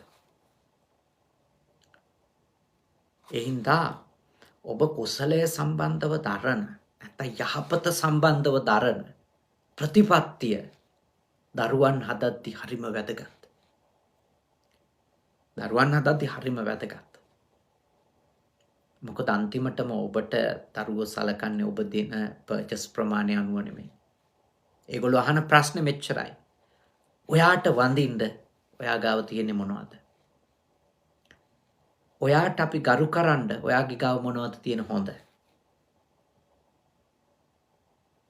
ඒ හින්දා ඔබ කුසලයේ සම්බන්ධව දරන, නැත්නම් යහපත සම්බන්ධව දරන ප්‍රතිපත්තිය දරුවන් හදද්දී හරිම වැදගත්. මොකද අන්තිමටම ඔබට දරුවෝ සලකන්නේ ඔබ දෙන පර්චස් ප්‍රමාණය අනුව නෙමෙයි. ඒගොල්ලෝ අහන ප්‍රශ්නේ මෙච්චරයි. ඔයාට වඳින්න ඔයා ගාව තියෙන්නේ මොනවද? ඔයාට අපි ගරු කරන්න ඔයාගේ ගාව මොනවද තියෙන හොඳ?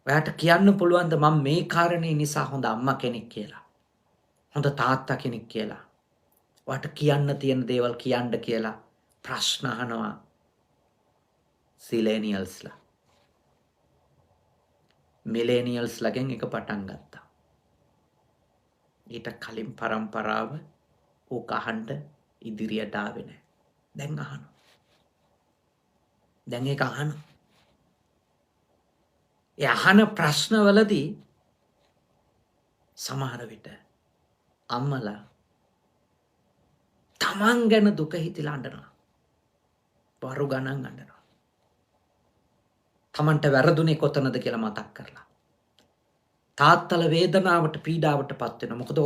ඔයාට කියන්න පුළුවන්ද මම මේ කාරණේ නිසා හොඳ අම්මා කෙනෙක් කියලා, හොඳ තාත්තා කෙනෙක් කියලා? ඔයාට කියන්න තියෙන දේවල් කියන්න කියලා ප්‍රශ්න අහනවා සිලේනියල්ස්ලා. මිලේනියල්ස්ලාගෙන් එක පටන් ගත්තා. ඊට කලින් පරම්පරාව ඕක අහන්න ඉදිරියට ආවේ නැහැ. දැන් අහනවා. දැන් ඒක අහනවා. ඒ අහන ප්‍රශ්නවලදී සමහර විට අම්මලා තමන් ගැන දුක හිතිලා අඬනවා. වරු ගණන් අඬනවා. තමන්ට වැරදුනේ කොතනද කියලා මතක් කරලා. තාත්තල වේදනාවට පීඩාවට පත් වෙනවා. මොකද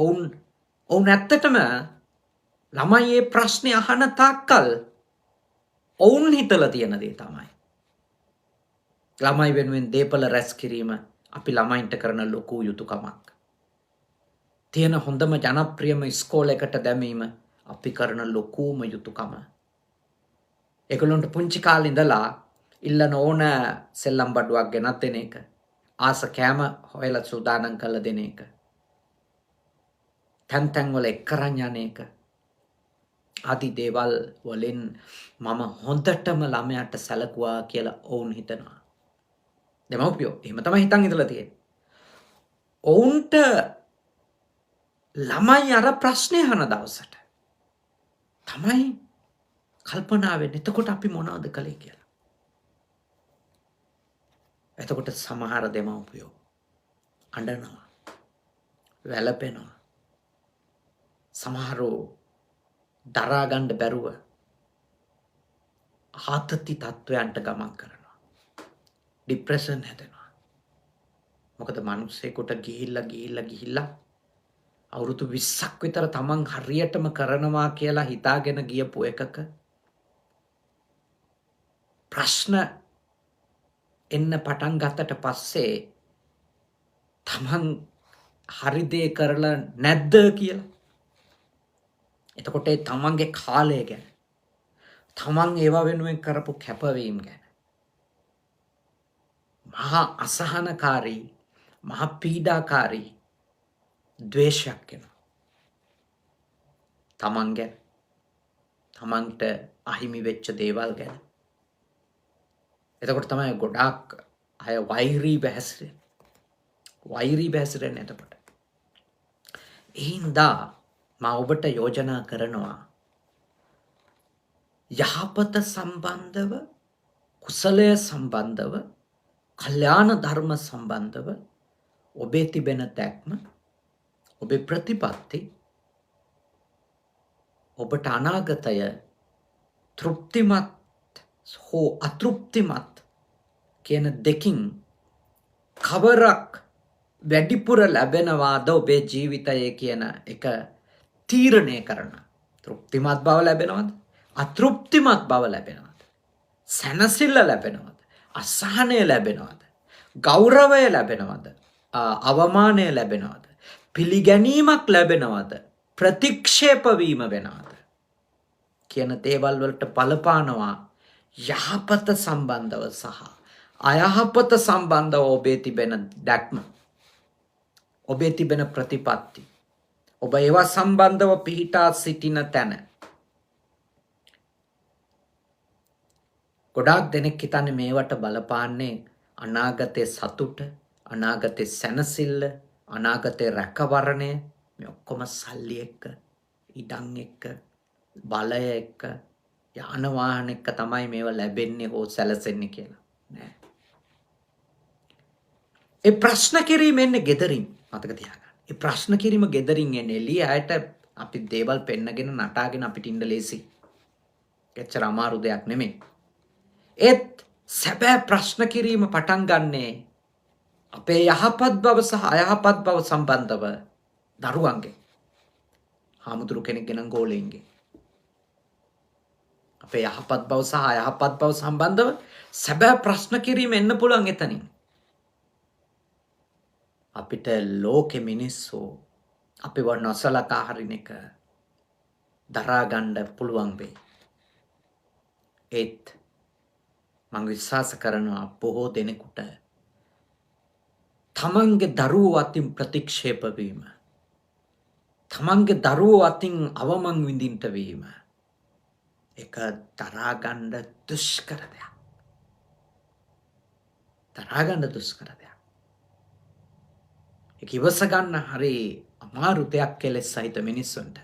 ඔවුන් ඇත්තටම ළමයි මේ ප්‍රශ්නේ අහන තාක්කල් ඔවුන් හිතලා තියෙන දේ තමයි. ළමයි වෙනුවෙන් දේපල රැස් කිරීම අපි ළමයින්ට කරන ලොකු යුතුයකමක්. තියෙන හොඳම ජනප්‍රියම ඉස්කෝලයකට දැමීම අපි කරන ලොකුම යුතුයකම. ඒගොල්ලන්ට පුංචි කාලේ ඉඳලා ඉල්ලන ඕන සෙල්ලම් බඩුවක් ගෙනත් දෙන එක. ආස කෑම හොයලා සූදානම් කරලා දෙන එක. තැන් වල එක්කරන් යන එක. ආදි දේවල් වලින් මම හොඳටම ළමයාට සැලකුවා කියලා ඔවුන් හිතනවා. දෙමව්පියෝ එහෙම තමයි හිතන් ඉඳලා තියෙන්නේ. ඔවුන්ට ළමයි අර ප්‍රශ්නේ අහන දවසට තමයි කල්පනා වෙන්නේ එතකොට අපි මොනවද කළේ කියලා. එතකොට සමහර දෙමව්පියෝ අඬනවා, වැළපෙනවා. සමහරව දරා ගන්න බැරුව ආතති තත්වයන්ට ගමන් කරනවා. ડિප්‍රෙෂන් හැදෙනවා. මොකද මිනිස්සෙකුට ගිහිල්ලා අවුරුදු 20ක් විතර තමන් හරියටම කරනවා කියලා හිතාගෙන ගියපු එකක ප්‍රශ්න එන්න පටන් ගත්තට පස්සේ තමන් හරි දේ කරලා නැද්ද කියලා. එතකොට තමන්ගේ කාලය ගැන, තමන් ඒවා වෙනුවෙන් කරපු කැපවීම ගැන මහා අසහනකාරී, මහා පීඩාකාරී ද්වේෂයක් එනවා. තමන් ගැන, තමන්ට අහිමි වෙච්ච දේවල් ගැන. එතකොට තමයි ගොඩාක් අය වෛරී බැහැසිරෙන්නේ එතකොට. එහින්දා මා ඔබට යෝජනා කරනවා යහපත සම්බන්ධව, කුසලය සම්බන්ධව, කල්යාණ ධර්ම සම්බන්ධව ඔබේ තිබෙන දැක්ම, ඔබේ ප්‍රතිපත්ති ඔබට අනාගතය තෘප්තිමත් හෝ අතෘප්තිමත් කියන දෙකින් කවරක් වැඩිපුර ලැබෙනවාද ඔබේ ජීවිතයේ කියන එක තීරණය කරන. තෘප්තිමත් බව ලැබෙනවද? අතෘප්තිමත් බව ලැබෙනවද? සැනසෙල්ල ලැබෙනවද? අසහනය ලැබෙනවද? ගෞරවය ලැබෙනවද? අවමානය ලැබෙනවද? පිළිගැනීමක් ලැබෙනවද? ප්‍රතික්ෂේප වීම වෙනවද? කියන දේවල් වලට බලපානවා යහපත සම්බන්ධව සහ අයහපත සම්බන්ධව ඔබේ තිබෙන දැක්ම, ඔබේ තිබෙන ප්‍රතිපත්ති, ඔබ ඒවා සම්බන්ධව පිහිටා සිටින තැන. ගොඩාක් දෙනෙක් හිතන්නේ මේවට බලපාන්නේ අනාගතයේ සතුට, අනාගතයේ සැනසෙල්ල, අනාගතයේ රැකවරණය, මේ ඔක්කොම සල්ලි එක්ක, ඉඩම් එක්ක, බලය එක්ක, යාන වාහන එක්ක තමයි මේවා ලැබෙන්නේ හෝ සැලසෙන්නේ කියලා. නෑ. ඒ ප්‍රශ්න කිරීම එන්නේ ගෙදරින්. මතක තියාගන්න. ඒ ප්‍රශ්න කිරීම ගෙදරින් එන්නේ. එළිය අයට අපි දේවල් පෙන්නගෙන නටාගෙන අපිට ඉන්න ලේසි. එච්චර අමාරු දෙයක් නෙමෙයි. ඒත් සැබෑ ප්‍රශ්න කිරීම පටන් ගන්නේ අපේ යහපත් බව සහ අයහපත් බව සම්බන්ධව දරුවන්ගේ, හාමුදුරු කෙනෙක්ගේ නම් ගෝලෙන්ගේ. අපේ යහපත් බව සහ අයහපත් බව සම්බන්ධව සැබෑ ප්‍රශ්න කිරීම එන්න පුළුවන් එතනින්. අපිට ලෝකෙ මිනිස්සු අපිව නොසලකා හරින එක දරා ගන්න පුළුවන් වෙයි. ඒත් මම විශ්වාස කරනවා බොහෝ දෙනෙකුට තමන්ගේ දරුවෝ අතින් ප්‍රතික්ෂේප වීම, තමන්ගේ දරුවෝ අතින් අවමන් විඳින්නට වීම එක දරා ගන්න දුෂ්කර දෙයක්. දරා ගන්න දුෂ්කර දෙයක්. ඒක ඉවස ගන්න හරි අමාරු දෙයක් කෙලෙස් සහිත මිනිස්සුන්ට.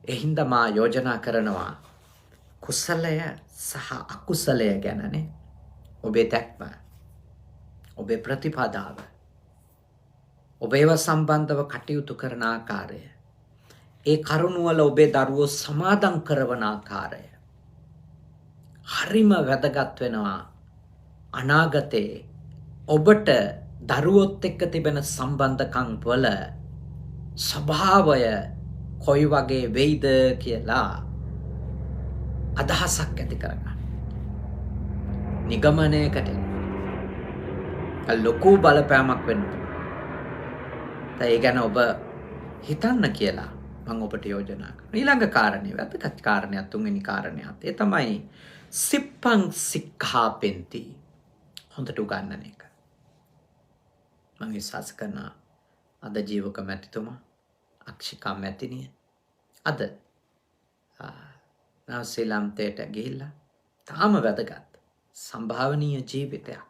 ඒ හින්දා මා යෝජනා කරනවා කුසලය සහ අකුසලය ගැනනේ. ඔබේ දැක්ම, ඔබේ ප්‍රතිපදාව, ඔබ ඒව සම්බන්ධව කටයුතු කරන ආකාරය, ඒ කරුණවල ඔබේ දරුවෝ සමාදම් කරවන ආකාරය හරිම වැදගත් වෙනවා. අනාගතේ ඔබට දරුවොත් එක්ක තිබෙන සම්බන්ධකම් වල ස්වභාවය කොයි වගේ වෙයිද කියලා අදහසක් ඇති කරගන්න. නිගමනයකට ලොකු බලපෑමක් වෙන්න පුළුවන්. ඒ ගැන ඔබ හිතන්න කියලා මම ඔබට යෝජනා කරනවා. ඊළඟ කාරණේ වැදගත් කාරණයක්, තුන්වෙනි කාරණයක්. ඒ තමයි සිප්පං සික්ඛාපෙන්ති. හොඳට උගන්නන එක. මම විශ්වාස කරනවා අද ජීවක මැතිතුමා, අක්ෂිකා මැතිනිය අද නවසීලන්තයට ගිහිල්ලා තාම වැදගත් සම්භාවනීය ජීවිතයක්,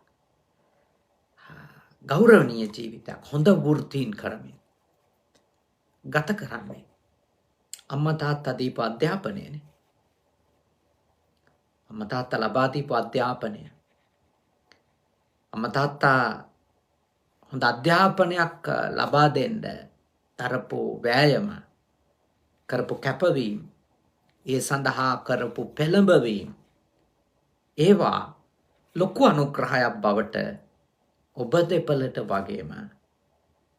ගෞරවනීය ජීවිතයක් හොඳ වෘත්තීන් කරමින් ගත කරන්නේ. අම්මා තාත්තා දීපු අධ්‍යාපනයනේ. අම්මා තාත්තා ලබා දීපු අධ්‍යාපනය. අම්මා තාත්තා හොඳ අධ්‍යාපනයක් ලබා දෙන්න තරපු වෑයම, කරපු කැපවීම, ඒ සඳහා කරපු පෙළඹවීම, ඒවා ලොකු අනුග්‍රහයක් බවට ඔබ දෙපළට වගේම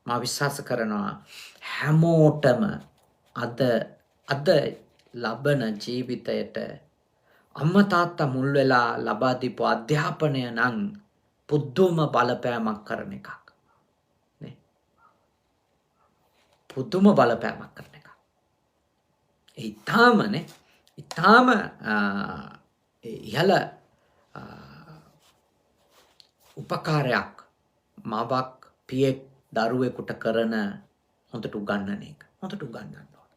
මා විශ්වාස කරනවා හැමෝටම අද ලබන ජීවිතයට අම්මා තාත්තා මුල් වෙලා ලබා දීපු අධ්‍යාපනය නම් පුදුම බලපෑමක් කරන එකක් නේ. පුදුම බලපෑමක් කරන එකක්. ඊටාම ඉහළ උපකාරයක් මවක් පියෙක් දරුවෙකුට කරන හොඳට උගන්නන එක. හොඳට උගන්නන්න ඕන.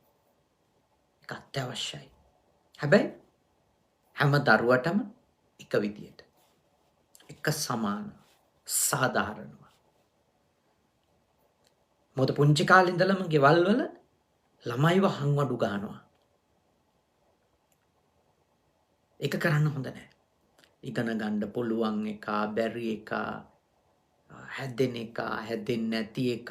ඒක අත්‍යවශ්‍යයි. හැබැයි හැම දරුවටම එක විදියට, එක සමාන, සාධාරණව. මොකද පුංචි කාලේ ඉඳලම ගෙවල් වල ළමයිව හංවඩු ගන්නවා. ඒක කරන්න හොඳ නැහැ. ඉගෙන ගන්න පුළුවන් එක, බැරි එක, හැදෙන එක, හැදෙන්නේ නැති එක.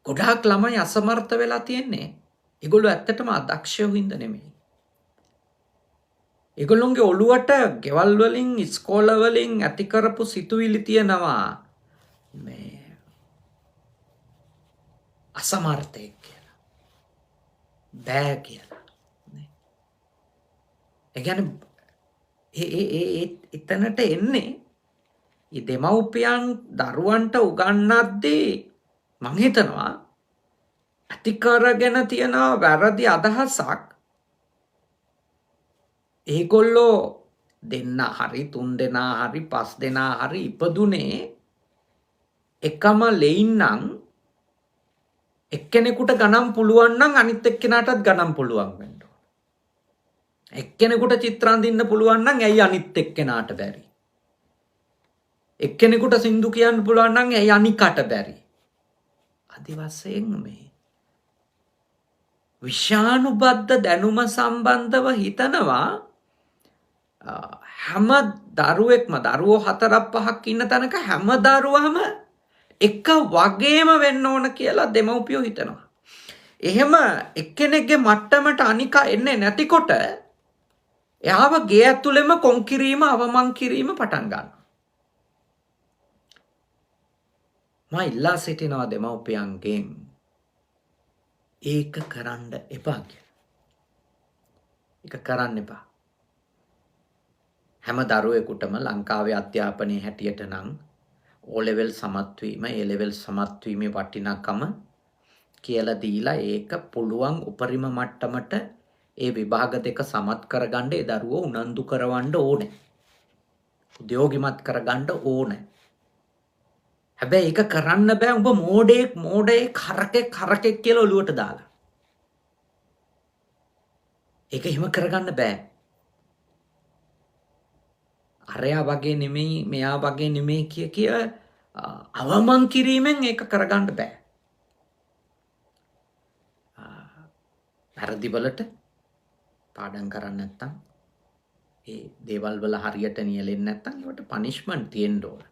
ගොඩාක් ළමයි අසමර්ථ වෙලා තියෙන්නේ. ඒගොල්ලෝ ඇත්තටම අදක්ෂයෝ හින්දා නෙමෙයි. ඒගොල්ලොන්ගේ ඔළුවට ගෙවල් වලින්, ඉස්කෝල වලින් ඇති කරපු සිතුවිලි තියෙනවා මේ අසමර්ථයෙක් කියලා, බෑ කියලා. ඒ කියන්නේ එතනට එන්නේ මේ දෙමව්පියන් දරුවන්ට උගන්වද්දී මං හිතනවා ඇති කරගෙන තියෙන වැරදි අදහසක්. ඒගොල්ලෝ දෙන්න හරි, තුන් දෙනා හරි, පස් දෙනා හරි ඉපදුනේ එකම ලෙයින් නම් එක්කෙනෙකුට ගණන් පුළුවන් නම් අනිත් එක්කෙනාටත් ගණන් පුළුවන් වෙන්න ඕන. එක්කෙනෙකුට චිත්‍ර අඳින්න පුළුවන් නම් ඇයි අනිත් එක්කෙනාට බැරි? එක්කෙනෙකුට සින්දු කියන්න පුළුවන් නම් ඇයි අනිකට බැරි? ආදි වශයෙන් මේ විෂානුබද්ධ දැනුම සම්බන්ධව හිතනවා හැම දරුවෙක්ම, දරුවෝ 4-5ක් ඉන්න තැනක හැම දරුවම එක වගේම වෙන්න ඕන කියලා දෙමව්පියෝ හිතනවා. එහෙම එක්කෙනෙක්ගේ මට්ටමට අනිකා එන්නේ නැතිකොට එයාව ගේ ඇතුළෙම කොන් කිරීම, අවමන් කිරීම පටන් ගන්නවා. මම ඉල්ලා සිටිනවා දෙමව්පියන්ගෙන් ඒක කරන්න එපා කියලා. ඒක කරන්න එපා. හැම දරුවෙකුටම ලංකාවේ අධ්‍යාපනයේ හැටියට නම් O level සමත් වීම, A level සමත් වීමේ වටිනාකම කියලා දීලා ඒක පුළුවන් උපරිම මට්ටමට ඒ විභාග දෙක සමත් කරගන්න ඒ දරුවෝ උනන්දු කරවන්න ඕනේ. උද්‍යෝගිමත් කරගන්න ඕනේ. හැබැයි ඒක කරන්න බෑ උඹ මෝඩේ කරකෙක් කියලා ඔලුවට දාලා. ඒක එහෙම කරගන්න බෑ. අරයා වගේ නෙමෙයි මෙයා වගේ නෙමෙයි කිය අවමන් කිරීමෙන් ඒක කරගන්න බෑ. වැරදිවලට පාඩම් කරන්න නැත්තම් ඒ දේවල් වල හරියට නියැලෙන්නේ නැත්තම් ඒවට පනිෂ්මන්ට් තියෙන්න ඕන.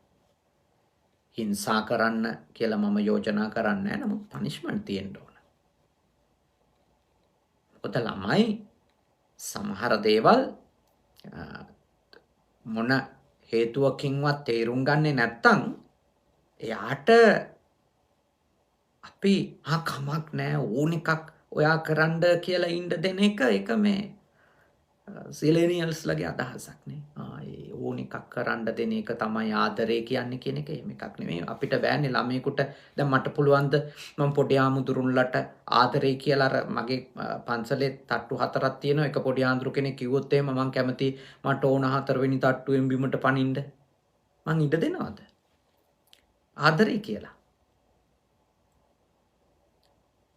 හිංසා කරන්න කියලා මම යෝජනා කරන්නේ නැහැ. නමුත් පනිෂ්මන්ට් තියෙන්න ඕන. මොකද ළමයි සමහර දේවල් මොන හේතුවකින්වත් තේරුම් ගන්නේ නැත්තම් එයාට අපි කමක් නෑ ඕන එකක් ඔයා කරන්න කියලා ඉන්න දෙන එක ඒක මේ සිලේනියල්ස්ලගේ අදහසක් නේ. ඒ ඕන එකක් කරන්න දෙන එක තමයි ආදරේ කියන්නේ කියන එක එහෙම එකක් නෙමෙයි. අපිට බෑනේ ළමයෙකුට දැන් මට පුළුවන් ද මම පොඩි ආමුදුරුන්ලට ආදරේ කියලා අර මගේ පන්සලේ තට්ටු 4ක් තියෙනවා. එක පොඩි ආන්දරු කෙනෙක් කිව්වොත් එහෙම මම කැමති මට ඕන 4 වෙනි තට්ටුවෙන් බිමට පනින්න. මං ඉඩ දෙනවද? ආදරේ කියලා.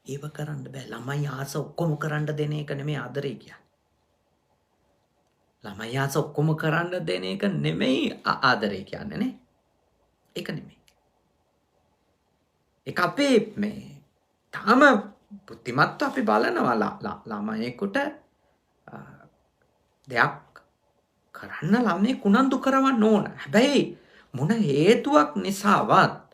ඒව කරන්න බෑ. ළමයි ආස ඔක්කොම කරන්න දෙන එක නෙමෙයි ආදරේ කියන්නේ. ළමයි ආස ඔක්කොම කරන්න දෙන එක නෙමෙයි ආදරේ කියන්නේ නේ. ඒක නෙමෙයි. ඒක අපේ මේ තාම බුද්ධිමත්ව අපි බලනවා ළමයෙකුට දෙයක් කරන්න ළමයෙක් උනන්දු කරවන්න ඕන. හැබැයි මොන හේතුවක් නිසාවත්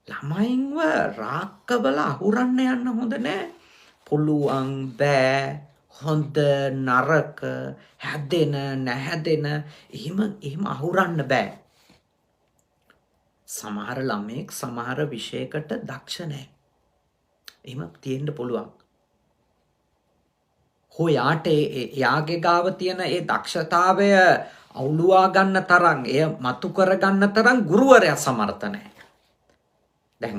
ළමයින්ව රාක්කවල අහුරන්න යන්න හොඳ නෑ. පුළුවන් බෑ හොඳ නරක හැදෙන නැහැදෙන එහෙම අහුරන්න බෑ. සමහර ළමයෙක් සමහර විෂයකට දක්ෂ නෑ. එහෙම තියෙන්න පුළුවන්. යාට එයාගේ ගාව තියෙන ඒ දක්ෂතාවය අවුලුවා ගන්න තරම් එය මතු කරගන්න තරම් ගුරුවරයා සමර්ථ නැහැ. දැන්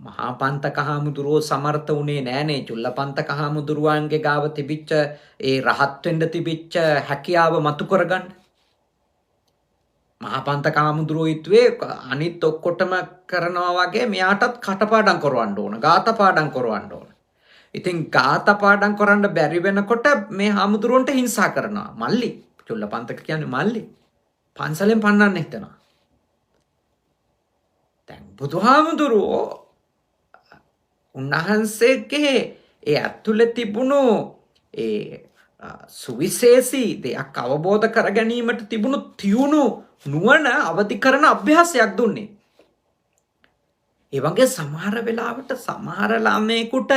මහා පන්තක හාමුදුරුවෝ සමර්ථ වුණේ නෑනේ චුල්ලපන්තක හාමුදුරුවන්ගේ ගාව තිබිච්ච ඒ රහත් වෙන්න තිබිච්ච හැකියාව මතු කරගන්න. මහා පන්තක හාමුදුරුවෝ හිතුවේ අනිත් ඔක්කොටම කරනවා වගේ මෙයාටත් කටපාඩම් කරවන්න ඕන, ගාථා පාඩම් කරවන්න ඕන. ඉතින් ගාථා පාඩම් කරන්න බැරි වෙනකොට මේ හාමුදුරුවන්ට හිංසා කරනවා. මල්ලි චුල්ලපන්තක කියන්නේ මල්ලි. පන්සලෙන් පන්නන්න හිතනවා. දැන් බුදුහාමුදුරුවෝ උන්වහන්සේගේ ඒ ඇතුළේ තිබුණු ඒ සුවිශේෂී දෙයක් අවබෝධ කර ගැනීමට තිබුණු තියුණු නුවණ අවදි කරන අභ්‍යාසයක් දුන්නේ. ඒ වගේ සමහර වෙලාවට සමහර ළමයෙකුට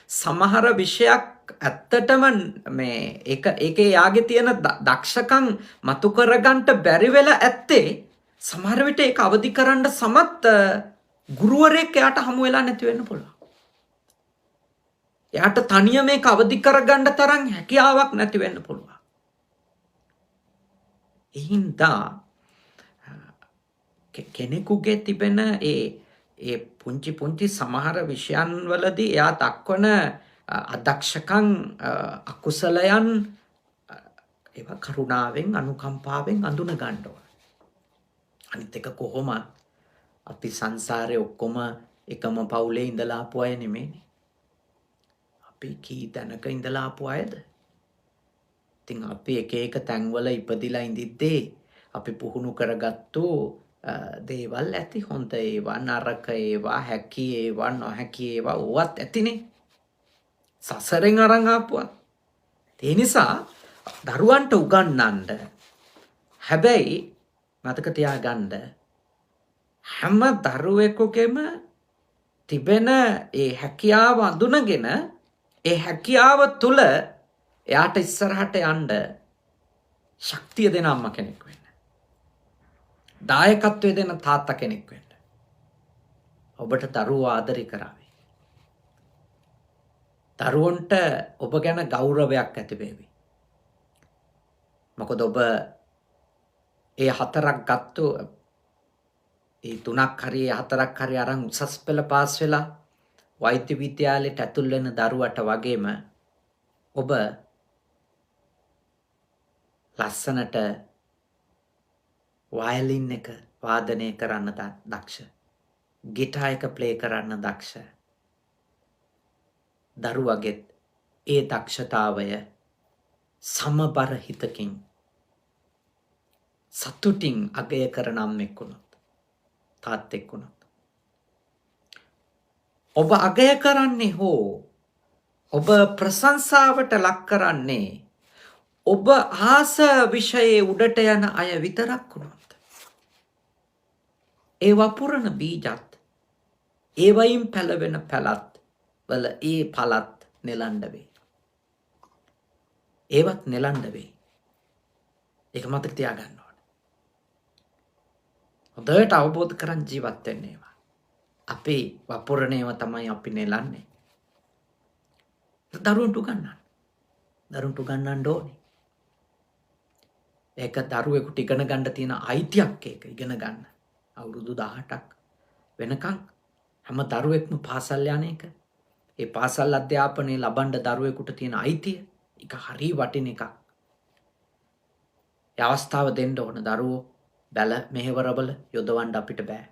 සමහර විෂයක් ඇත්තටම මේ ඒකේ යාගේ තියෙන දක්ෂකම් මතු කරගන්න බැරි වෙලා ඇත්තේ සමහර විට ඒක අවදි කරන්න සමත් ගුරුවරයෙක් එයාට හමු වෙලා නැති වෙන්න පුළුවන්. එයාට තනිය මේක අවදි කරගන්න තරම් හැකියාවක් නැති වෙන්න පුළුවන්. එහින්දා කෙනෙකුගේ තිබෙන ඒ පුංචි සමහර විෂයන් වලදී එයා දක්වන අදක්ෂකම් අකුසලයන් ඒවා කරුණාවෙන් අනුකම්පාවෙන් අඳුන ගන්න ඕන. අනිත් එක කොහොම අපි සංසාරේ ඔක්කොම එකම පවුලේ ඉඳලා ආපු අය නෙමෙයිනේ. අපි කී තැනක ඉඳලා ආපු අයද? ඉතින් අපි එක තැන්වල ඉපදිලා ඉඳිද්දී අපි පුහුණු කරගත්තු දේවල් ඇති. හොඳ ඒවා නරක ඒවා හැකි ඒවා නොහැකි ඒවා ඕවත් ඇතිනේ. සසරෙන් අරන් ආපුවා. ඒ නිසා දරුවන්ට උගන්වන්න. හැබැයි මතක තියාගන්න හැම දරුවෙකුගේම තිබෙන ඒ හැකියාව අඳුනගෙන ඒ හැකියාව තුළ එයාට ඉස්සරහට යන්න ශක්තිය දෙන අම්මා කෙනෙක් වෙන්න. දායකත්වය දෙන තාත්තා කෙනෙක් වෙන්න. ඔබට දරුවෝ ආදරය කරાવી. දරුවන්ට ඔබ ගැන ගෞරවයක් ඇති වේවි. මොකද ඔබ ඒ 4ක් ගත්තු ඒ 3ක් හරි 4ක් හරි අරන් උසස් පෙළ පාස් වෙලා වෛද්‍ය විද්‍යාලයට ඇතුල් වෙන දරුවට වගේම ඔබ ලස්සනට වයලින් එක වාදනය කරන්න දක්ෂ, ගිටාර් එක ප්ලේ කරන්න දක්ෂ දරුවගෙත් ඒ දක්ෂතාවය සමබර හිතකින් සතුටින් අගය කරන අම්මෙක් වුණොත්, තාත්තෙක් වුණොත්, ඔබ අගය කරන්නේ හෝ ඔබ ප්‍රශංසාවට ලක් කරන්නේ ඔබ ආස විෂයේ උඩට යන අය විතරක් වුණොත්, ඒ වපුරන බීජත්, ඒවයින් පැලවෙන පැලත් වල ඒ පලත් නෙලන්ඩ වේ. ඒවත් නෙලන්ඩ වේ. ඒක මතක තියාගන්න ඕන. හොඳට අවබෝධ කරන් ජීවත් වෙන්න ඒවා. අපේ වපුරණේව තමයි අපි නෙලන්නේ. දරුවන්ට උගන්වන්න. දරුවන්ට උගන්වන්න ඕනේ. ඒක දරුවෙකුට ඉගෙන ගන්න තියෙන අයිතියක්. ඒක ඉගෙන ගන්න. අවුරුදු 18ක් වෙනකන් හැම දරුවෙක්ම පාසල් යන එක. ඒ පාසල් අධ්‍යාපනය ලබන්න දරුවෙකුට තියෙන අයිතිය. ඒක හරි වටින එකක්. ඒ අවස්ථාව දෙන්න ඕන. දරුවෝ බැල මෙහෙවරවල යොදවන්න අපිට බෑ.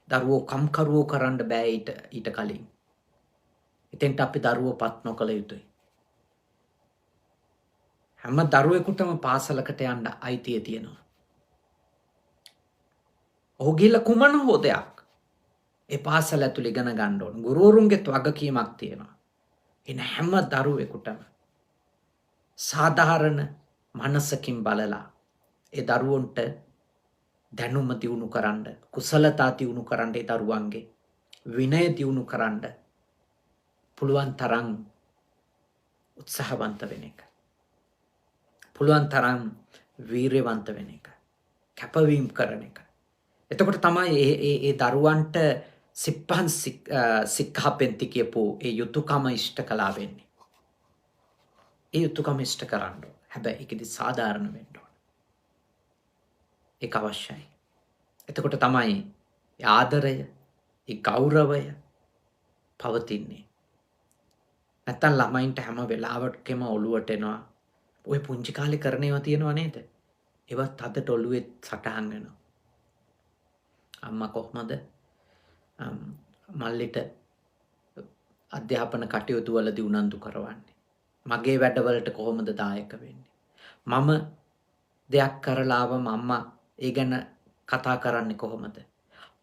දරුවෝ කම්කරුවෝ කරන්න බෑ ඊට කලින්. එතෙන්ට අපි දරුවෝ පත් නොකළ යුතුයි. හැම දරුවෙකුටම පාසලකට යන්න අයිතිය තියෙනවා. ඔහු ගිහිල්ලා කුමන හෝ දෙයක් ඒ පාසල ඇතුළේ ඉගෙන ගන්න ඕන. ගුරුවරුන්ගේත් වගකීමක් තියෙනවා. එන හැම දරුවෙකුටම සාධාරණ මනසකින් බලලා ඒ දරුවන්ට දැනුම දියුණු කරන්න, කුසලතා දියුණු කරන්න, ඒ දරුවන්ගේ විනය දියුණු කරන්න පුළුවන් තරම් උත්සාහවන්ත වෙන එක. පුළුවන් තරම් වීරයවන්ත වෙන එක. කැපවීම කරන එක. එතකොට තමයි ඒ දරුවන්ට සිප්පන් සික්ඛාපෙන්ති කියපු ඒ යුතුයකම ඉෂ්ට කළා වෙන්නේ. ඒ යුතුයකම ඉෂ්ට කරන්න ඕන. හැබැයි ඒකෙදි සාධාරණ වෙන්න ඕන. ඒක අවශ්‍යයි. එතකොට තමයි ඒ ආදරය, ඒ ගෞරවය පවතින්නේ. නැත්තම් ළමයින්ට හැම වෙලාවකම ඔළුවට එනවා. ඔය පුංචි කාලේ කරන ඒවා තියෙනවා නේද? ඒවත් අදට ඔළුවේ සටහන් වෙනවා. අම්මා කොහොමද මල්ලිට අධ්‍යාපන කටයුතු වලදී උනන්දු කරවන්නේ? මගේ වැඩවලට කොහොමද දායක වෙන්නේ? මම දෙයක් කරලා ආවම අම්මා ඒ ගැන කතා කරන්නේ කොහොමද?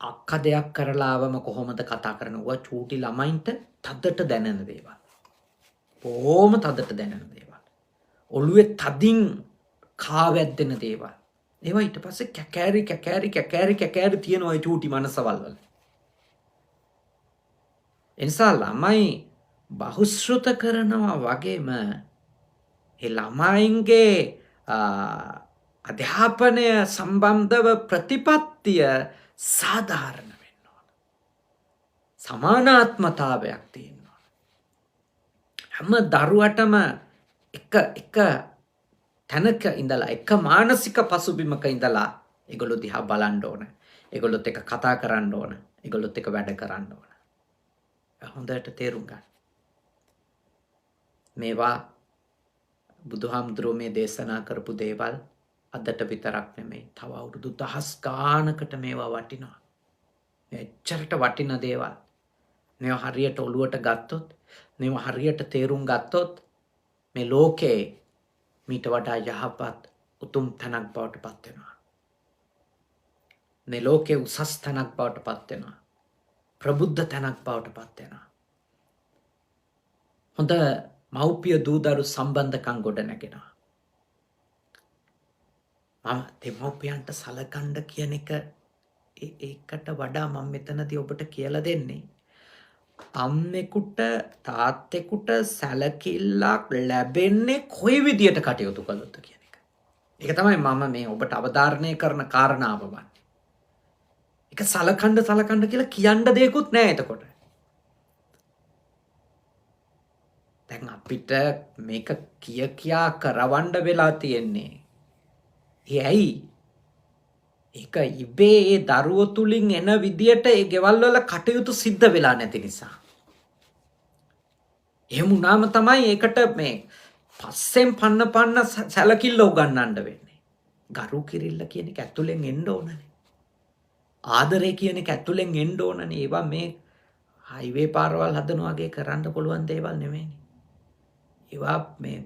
අක්කා දෙයක් කරලා ආවම කොහොමද කතා කරන්නේ? ඔය චූටි ළමයින්ට තදට දැනෙන දේවල්. බොහොම තදට දැනෙන දේවල්. ඔළුවේ තදින් කාවැද්දෙන දේවල්. ඒවා ඊට පස්සේ කැකෑරි තියෙනවා ඒ චූටි මනසවල් වල. එනිසා ළමයි බහුශ්‍රුත කරනවා වගේම ඒ ළමයින්ගේ අධ්‍යාපනය සම්බන්ධව ප්‍රතිපත්තිය සාධාරණ වෙන්න ඕන. සමානාත්මතාවයක් තියෙන්න ඕන. හැම දරුවටම එක තැනක ඉඳලා, එක මානසික පසුබිමක ඉඳලා ඒගොල්ලෝ දිහා බලන්න ඕන. ඒගොල්ලොත් එක්ක කතා කරන්න ඕන. ඒගොල්ලොත් එක්ක වැඩ කරන්න ඕන. හොඳට තේරුම් ගන්න. මේවා බුදුහාමුදුරුවෝ මේ දේශනා කරපු දේවල් අදට විතරක් නෙමෙයි. තව අවුරුදු 1000 ගානකට මේවා වටිනවා. එච්චරට වටින දේවල්. මේවා හරියට ඔළුවට ගත්තොත්, මේවා හරියට තේරුම් ගත්තොත් මේ ලෝකේ මීට වඩා යහපත් උතුම් තැනක් බවට පත් වෙනවා. මේ ලෝකේ උසස් තැනක් බවට පත් වෙනවා. ප්‍රබුද්ධ තැනක් බවට පත් වෙනවා. හොඳ මව්පිය දූදරු සම්බන්ධකම් ගොඩ නැගෙනවා. මම දෙමව්පියන්ට සලකන්න කියන එක ඒකට වඩා මම මෙතනදී ඔබට කියලා දෙන්නේ අම්මෙකුට තාත්තෙකුට සැලකිල්ලක් ලැබෙන්නේ කොයි විදියට කටයුතු කළොත්ද කියන එක. ඒක තමයි මම මේ ඔබට අවධාරණය කරන කාරණාව වන්නේ. ඒක සලකන්න කියලා කියන්න දෙයක්වත් නැහැ එතකොට. දැන් අපිට මේක කියා කරවන්න වෙලා තියෙන්නේ. ඇයි? ඒක ඉබේ ඒ දරුවෝ තුලින් එන විදියට ඒ ගෙවල් වල කටයුතු සිද්ධ වෙලා නැති නිසා. එහෙම වුණාම තමයි ඒකට මේ පස්සෙන් පන්න සැලකිල්ල උගන්නන්න වෙන්නේ. ගරු කිරිල්ල කියන එක ඇතුලෙන් එන්න ඕනනේ. ආදරය කියන එක ඇතුලෙන් එන්න ඕනනේ. ඒවා මේ හයිවේ පාරවල් හදන වගේ කරන්න පුළුවන් දේවල් නෙමෙයිනේ. ඒවා මේ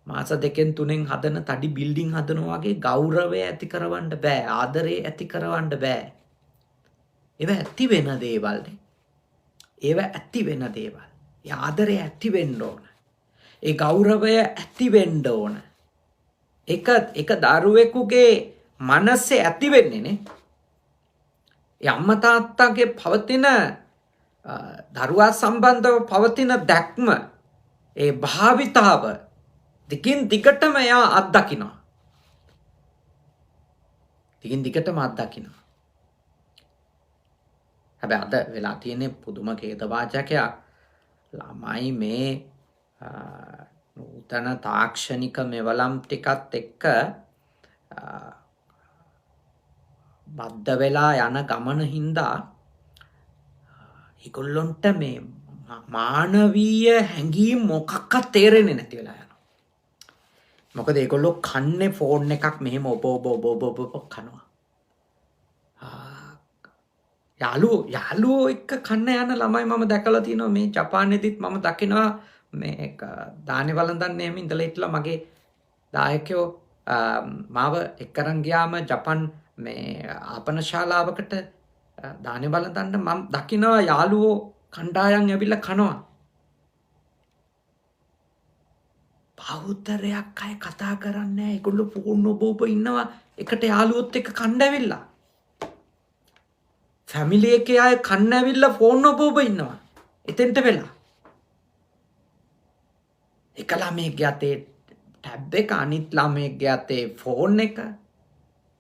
මාස 2-3 හදන තඩි බිල්ඩින් හදනවා වගේ ගෞරවය ඇති කරවන්න බෑ. ආදරේ ඇති කරවන්න බෑ. ඒවා ඇති වෙන දේවල්නේ. ඒවා ඇති වෙන දේවල්. ඒ ආදරේ ඇති වෙන්න ඕන. ඒ ගෞරවය ඇති වෙන්න ඕන. එක දරුවෙකුගේ මනසේ ඇති වෙන්නේ නේ. ඒ අම්මා තාත්තගේ පවතින දරුවා සම්බන්ධව පවතින දැක්ම, ඒ භාවිතාව දිගින් දිගටම එයා අත්දකිනවා. දිගින් දිගටම අත්දකිනවා. හැබැයි අද වෙලා තියෙන්නේ පුදුම ඛේදවාචකයක්. ළමයි මේ නූතන තාක්ෂණික මෙවලම් ටිකත් එක්ක බද්ධ වෙලා යන ගමන හින්දා ඒගොල්ලොන්ට මේ මානවීය හැඟීම් මොකක්වත් තේරෙන්නේ නැති වෙලා යනවා. මොකද ඒගොල්ලෝ කන්නේ ෆෝන් එකක් මෙහෙම ඔබ කනවා. යාළුවෝ එක්ක කන්න යන ළමයි මම දැකලා තියෙනවා. මේ ජපානයේදීත් මම දකිනවා මේ දානේ වළඳන්නේ එහෙම ඉඳලා ඉట్లా මගේ දායකයෝ මාව එක්කරන් ගියාම ජපන් මේ ආපන ශාලාවකට දානේ වළඳන්න මම දකිනවා යාළුවෝ කණ්ඩායම් ඇවිල්ලා කනවා. බහුතරයක් අය කතා කරන්නේ නැහැ. ඒගොල්ලෝ ෆෝන් ඔබ ඉන්නවා එකට යාළුවොත් එක්ක කණ්ඩ ඇවිල්ලා. ෆැමිලි එකේ අය කන්න ඇවිල්ලා ෆෝන් ඔබ ඉන්නවා. එතෙන්ට වෙලා. එක ළමයෙක්ගේ අතේ ටැබ් එක, අනිත් ළමයෙක්ගේ අතේ ෆෝන් එක.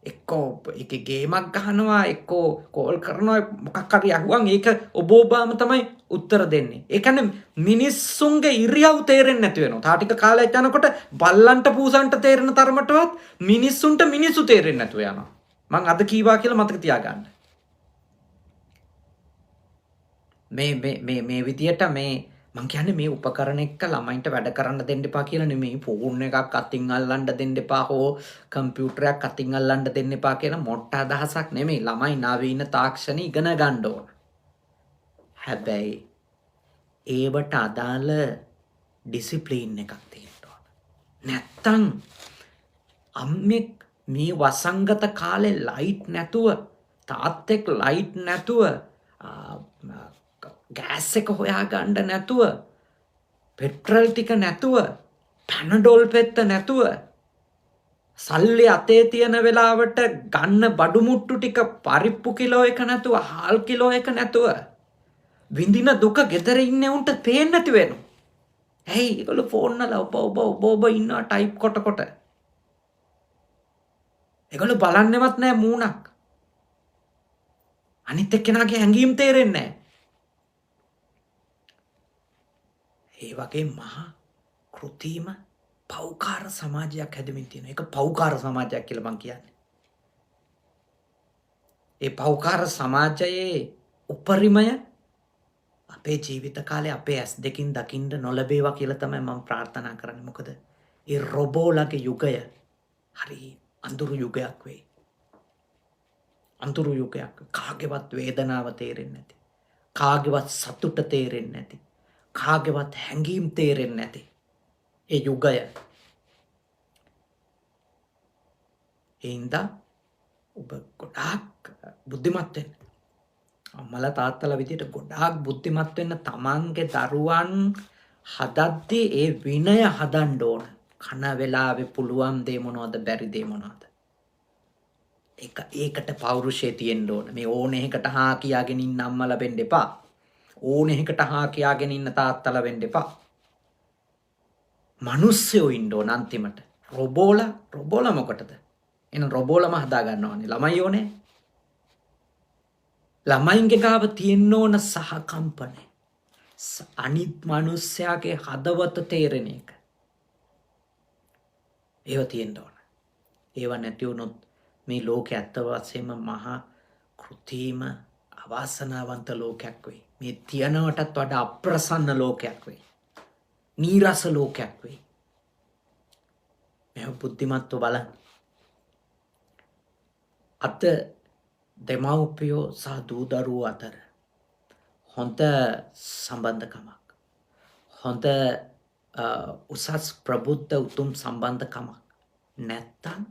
එක්කෝ එකේ ගේමක් ගහනවා, එක්කෝ කෝල් කරනවා, මොකක් හරි අහුවන් ඒක ඔබාම තමයි උත්තර දෙන්නේ. ඒ කියන්නේ මිනිස්සුන්ගේ ඉරියව් තේරෙන්නේ නැති වෙනවා. තා ටික කාලයක් යනකොට බල්ලන්ට පූසන්ට තේරෙන තරමටවත් මිනිස්සුන්ට මිනිස්සු තේරෙන්නේ නැතුව යනවා. මං අද කීවා කියලා මතක තියාගන්න. මේ විදියට මේ මං කියන්නේ මේ උපකරණ එක්ක ළමයින්ට වැඩ කරන්න දෙන්න එපා කියලා නෙමෙයි. ෆෝන් එකක් අතින් අල්ලන්න දෙන්න එපා හෝ කම්පියුටරයක් අතින් අල්ලන්න දෙන්න එපා කියන මොට්ට අදහසක් නෙමෙයි. ළමයි නවීන තාක්ෂණ ඉගෙන ගන්න ඕන. හැබැයි ඒවට අදාළ ඩිසිප්ලින් එකක් තියෙන්න ඕන. නැත්තම් අම්මෙක් මේ වසංගත කාලේ ලයිට් නැතුව, තාත්තෙක් ලයිට් නැතුව, ගෑස් එක හොයා ගන්න නැතුව, පෙට්‍රල් ටික නැතුව, පැනඩෝල් පෙත්ත නැතුව, සල්ලි අතේ තියෙන වෙලාවට ගන්න බඩු මුට්ටු ටික පරිප්පු කිලෝ එක නැතුව, හාල් කිලෝ එක නැතුව විඳින දුක ගෙදර ඉන්නේ උන්ට පේන්නේ නැති වෙනවා. ඇයි ඒගොල්ලෝ ෆෝන් වල ඔබ ඉන්නවා ටයිප් කොට. ඒගොල්ලෝ බලන්නේවත් නැහැ මූණක්. අනිත් එක්කෙනාගේ හැඟීම් තේරෙන්නේ නැහැ. ඒ වගේ මහා කෘතිම පෞකාර සමාජයක් හැදෙමින් තියෙනවා. ඒක පෞකාර සමාජයක් කියලා මං කියන්නේ. ඒ පෞකාර සමාජයේ උපරිමය අපේ ජීවිත කාලේ අපේ ඇස් දෙකින් දකින්න නොලැබේවා කියලා තමයි මම ප්‍රාර්ථනා කරන්නේ. මොකද ඒ රොබෝලගේ යුගය හරි අඳුරු යුගයක් වෙයි. අඳුරු යුගයක්. කාගේවත් වේදනාව තේරෙන්නේ නැති. කාගේවත් සතුට තේරෙන්නේ නැති. කාගේවත් හැඟීම් තේරෙන්නේ නැති ඒ යුගය. ඒඳා ඔබ ගොඩාක් බුද්ධිමත් වෙන්න. අම්මලා තාත්තලා විදියට ගොඩාක් බුද්ධිමත් වෙන්න. තමන්ගේ දරුවන් හදද්දී ඒ විනය හදන්න ඕන. කන වෙලාවේ පුළුවන් දේ මොනවද, බැරි දේ මොනවද? ඒකට පෞරුෂය තියෙන්න ඕන. මේ ඕනේ එකට හා කියාගෙන ඉන්න අම්මලා වෙන්න එපා. ඕනේ එකට හා කියාගෙන ඉන්න තාත්තලා වෙන්න එපා. මිනිස්සුયો ඉන්න ඕන අන්තිමට. රොබෝලා මොකටද? එහෙනම් රොබෝලම හදා ගන්නවනේ. ළමයි ඕනේ. ළමයින්ගේ ගාව තියෙන්න ඕන සහකම්පනය. අනිත් මිනිස්යාගේ හදවත තේරෙන එක. ඒව තියෙන්න ඕන. ඒව නැති වුණොත් මේ ලෝකෙ ඇත්ත වශයෙන්ම මහා කෘත්‍රිම අවාසනාවන්ත ලෝකයක් වෙයි. මේ තියනවටත් වඩා අප්‍රසන්න ලෝකයක් වෙයි. නීරස ලෝකයක් වෙයි. මේ බුද්ධිමත්ව බලන්න. අත දෙමව්පියෝ සහ දූ දරුවෝ අතර හොඳ සම්බන්ධකමක්, හොඳ උසස් ප්‍රබුද්ධ උතුම් සම්බන්ධකමක් නැත්තම්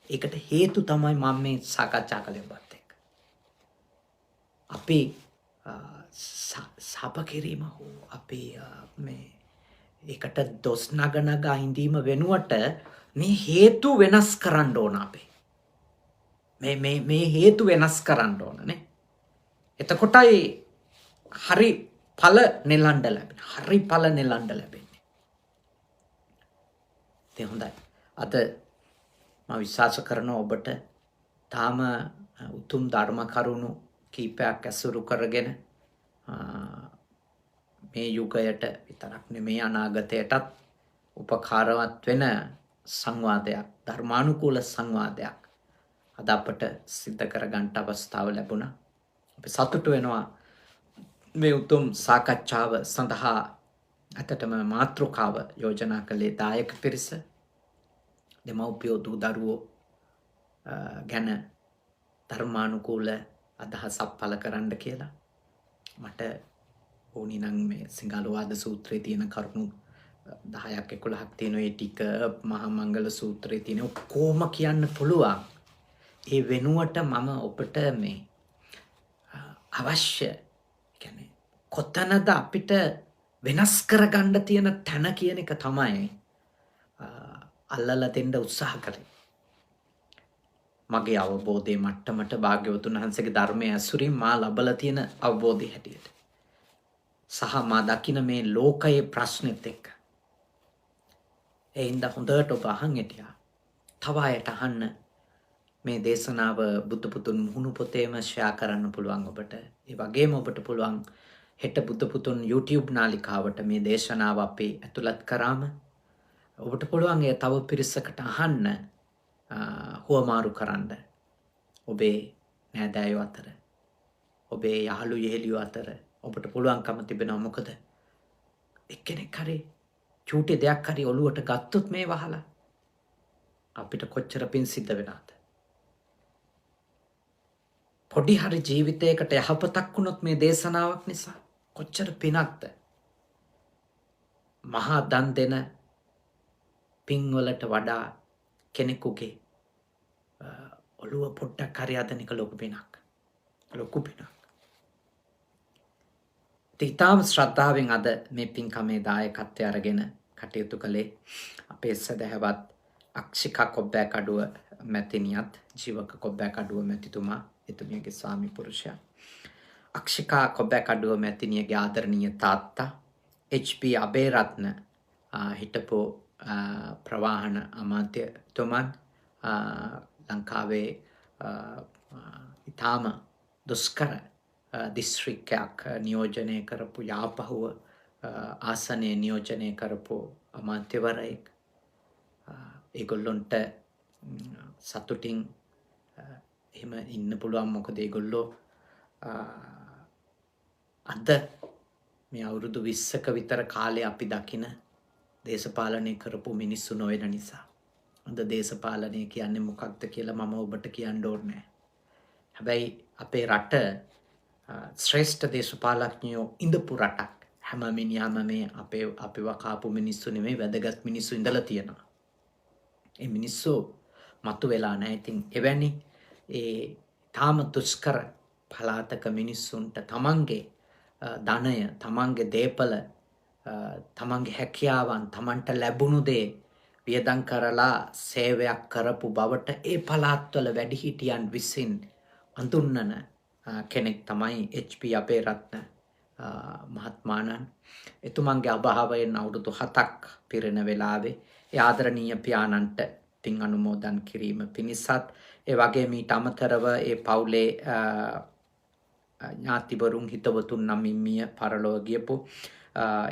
ඒකට හේතු තමයි මම මේ සාකච්ඡා කළේ ඔබත් එක්ක. අපි සාප කිරීම හෝ අපි මේ ඒකට දොස් නගනගා ඉඳීම වෙනුවට මේ හේතු වෙනස් කරන්න ඕන අපේ. මේ හේතු වෙනස් කරන්න ඕනනේ. එතකොටයි හරි ඵල නෙලන්න ලැබෙන. හරි ඵල නෙලන්න ලැබෙන්නේ. ඒ හොඳයි. අද මම විශ්වාස කරනවා ඔබට තාම උතුම් ධර්ම කරුණු කීපයක් ඇසුරු කරගෙන මේ යුගයට විතරක් නෙමෙයි අනාගතයටත් උපකාරවත් වෙන සංවාදයක්, ධර්මානුකූල සංවාදයක් අද අපට සිද්ධ කරගන්න අවස්ථාව ලැබුණා. අපි සතුටු වෙනවා මේ උතුම් සාකච්ඡාව සඳහා අතටම මාතෘකාව යෝජනා කළේ දායක පිරිස, දෙමව්පියෝ දූ දරුවෝ ගැන ධර්මානුකූල අදහසක් පළ කරන්න කියලා. මට ඕනි නම් මේ සිංහලවාද සූත්‍රයේ තියෙන කරුණු 10ක් 11ක් තියෙන ඒ ටික මහා මංගල සූත්‍රයේ තියෙන ඔක්කොම කියන්න පුළුවන්. ඒ වෙනුවට මම ඔබට මේ අවශ්‍ය කියන්නේ කොතනද අපිට වෙනස් කරගන්න තියෙන තැන කියන එක තමයි අල්ලලා දෙන්න උත්සාහ කරේ. මගේ අවබෝධයේ මට්ටමට භාග්‍යවතුන් වහන්සේගේ ධර්මයේ ඇසුරින් මා ලබලා තියෙන අවබෝධය හැටියට සහ මා දකින මේ ලෝකයේ ප්‍රශ්නෙත් එක්ක එයින්ද හොඳට ඔබ අහන් හිටියා. තව අයට අහන්න මේ දේශනාව බුදු පුතුන් මුහුණු පොතේම ෂෙයා කරන්න පුළුවන් ඔබට. ඒ වගේම ඔබට පුළුවන් හෙට බුදු පුතුන් YouTube නාලිකාවට මේ දේශනාව අපි ඇතුළත් කරාම ඔබට පුළුවන් ඒ තව පිරිසකට අහන්න හුවමාරු කරන්න. ඔබේ නෑදෑයෝ අතර, ඔබේ යහළු යෙහෙලියෝ අතර ඔබට පුළුවන්කම තිබෙනවා. මොකද එක්කෙනෙක් හරි චූටි දෙයක් හරි ඔලුවට ගත්තොත් මේ වහලා අපිට කොච්චර පින් සිද්ධ වෙනවද? පොඩි හරි ජීවිතයකට යහපතක් වුණොත් මේ දේශනාවක් නිසා කොච්චර පිනක්ද? මහා දන් දෙන පින්වලට වඩා කෙනෙකුගේ ඔළුව පොඩ්ඩක් හරි අදන එක ලොකු පිනක්. ලොකු පිනක්. ඉතාම ශ්‍රද්ධාවෙන් අද මේ පින්කමේ දායකත්වය අරගෙන කටයුතු කළේ අපේ සදහැවත් අක්ෂිකා කොබ්බෑකඩුව මැතිනියත්, ජීවක කොබ්බෑකඩුව මැතිතුමා, එතුමියගේ ස්වාමි පුරුෂයා. අක්ෂිකා කොබ්බෑකඩුව මැතිනියගේ ආදරණීය තාත්තා HP අබේරත්න හිටපු ප්‍රවාහන අමාත්‍යතුමන්, ලංකාවේ ඉතාම දුෂ්කර දිස්ත්‍රික්කයක් නියෝජනය කරපු, යාපහුව ආසනය නියෝජනය කරපු අමාත්‍යවරයෙක්. ඒගොල්ලොන්ට සතුටින් එහෙම ඉන්න පුළුවන්. මොකද ඒගොල්ලෝ අද මේ අවුරුදු 20ක විතර කාලේ අපි දකින දේශපාලනය කරපු මිනිස්සු නොවන නිසා. අද දේශපාලනය කියන්නේ මොකක්ද කියලා මම ඔබට කියන්න ඕනේ නැහැ. හැබැයි අපේ රට ශ්‍රේෂ්ඨ දේශපාලඥයෝ ඉඳපු රටක්. හැම මිනිහම මේ අපේ වකාපු මිනිස්සු නෙමෙයි, වැදගත් මිනිස්සු ඉඳලා තියෙනවා. ඒ මිනිස්සු මතු වෙලා නැහැ. ඉතින් එවැනි ඒ තාම දුෂ්කර පළාතක මිනිස්සුන්ට තමන්ගේ ධනය, තමන්ගේ දේපල, තමන්ගේ හැකියාවන්, තමන්ට ලැබුණු දේ වියදම් කරලා සේවයක් කරපු බවට ඒ පළාත්වල වැඩිහිටියන් විසින් අඳුන්වන කෙනෙක් තමයි HP අබේරත්න මහත්මාණන්. එතුමන්ගේ අභාවයෙන් අවුරුදු 7ක් පිරෙන වෙලාවේ ඒ ආදරණීය පියාණන්ට පින් අනුමෝදන් කිරීම පිණිසත්, ඒ වගේ මීට අමතරව ඒ පවුලේ ඥාතිවරුන් හිතවතුන් නමින් මිය පරලොව ගියපු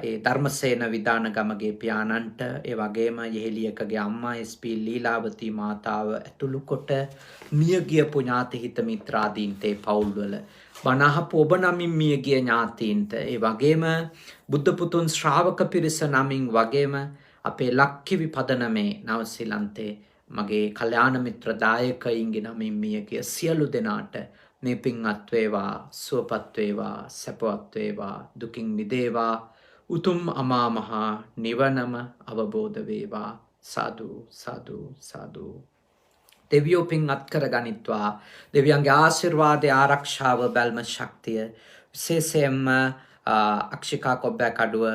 ඒ ධර්මසේන විදාන ගමගේ පියාණන්ට, ඒ වගේම යෙහෙලියකගේ අම්මා SP ලීලාවතී මාතාව ඇතුළු කොට මිය ගියපු ඥාති හිත මිත්‍රාදීන්ට, ඒ පවුල්වල බණහපු ඔබ නමින් මිය ගිය ඥාතීන්ට, ඒ වගේම බුද්ධ පුතුන් ශ්‍රාවක පිරිස නමින්, වගේම අපේ ලක්කිවි පදනමේ නවසීලන්තේ මගේ කල්යාණ මිත්‍ර දායකයින්ගේ නමින් මිය ගිය සියලු දෙනාට මේ පින් අත් වේවා, සුවපත් වේවා, සැපවත් වේවා, දුකින් මිදේවා, උතුම් අමා මහා නිවනම අවබෝධ වේවා. සාදු සාදු සාදු. දෙවියෝ පින් අත්කර ගනිත්වා. දෙවියන්ගේ ආශිර්වාදය ආරක්ෂාව බැල්ම ශක්තිය විශේෂයෙන්ම අක්ෂිකා කොබ්බෑ කඩුව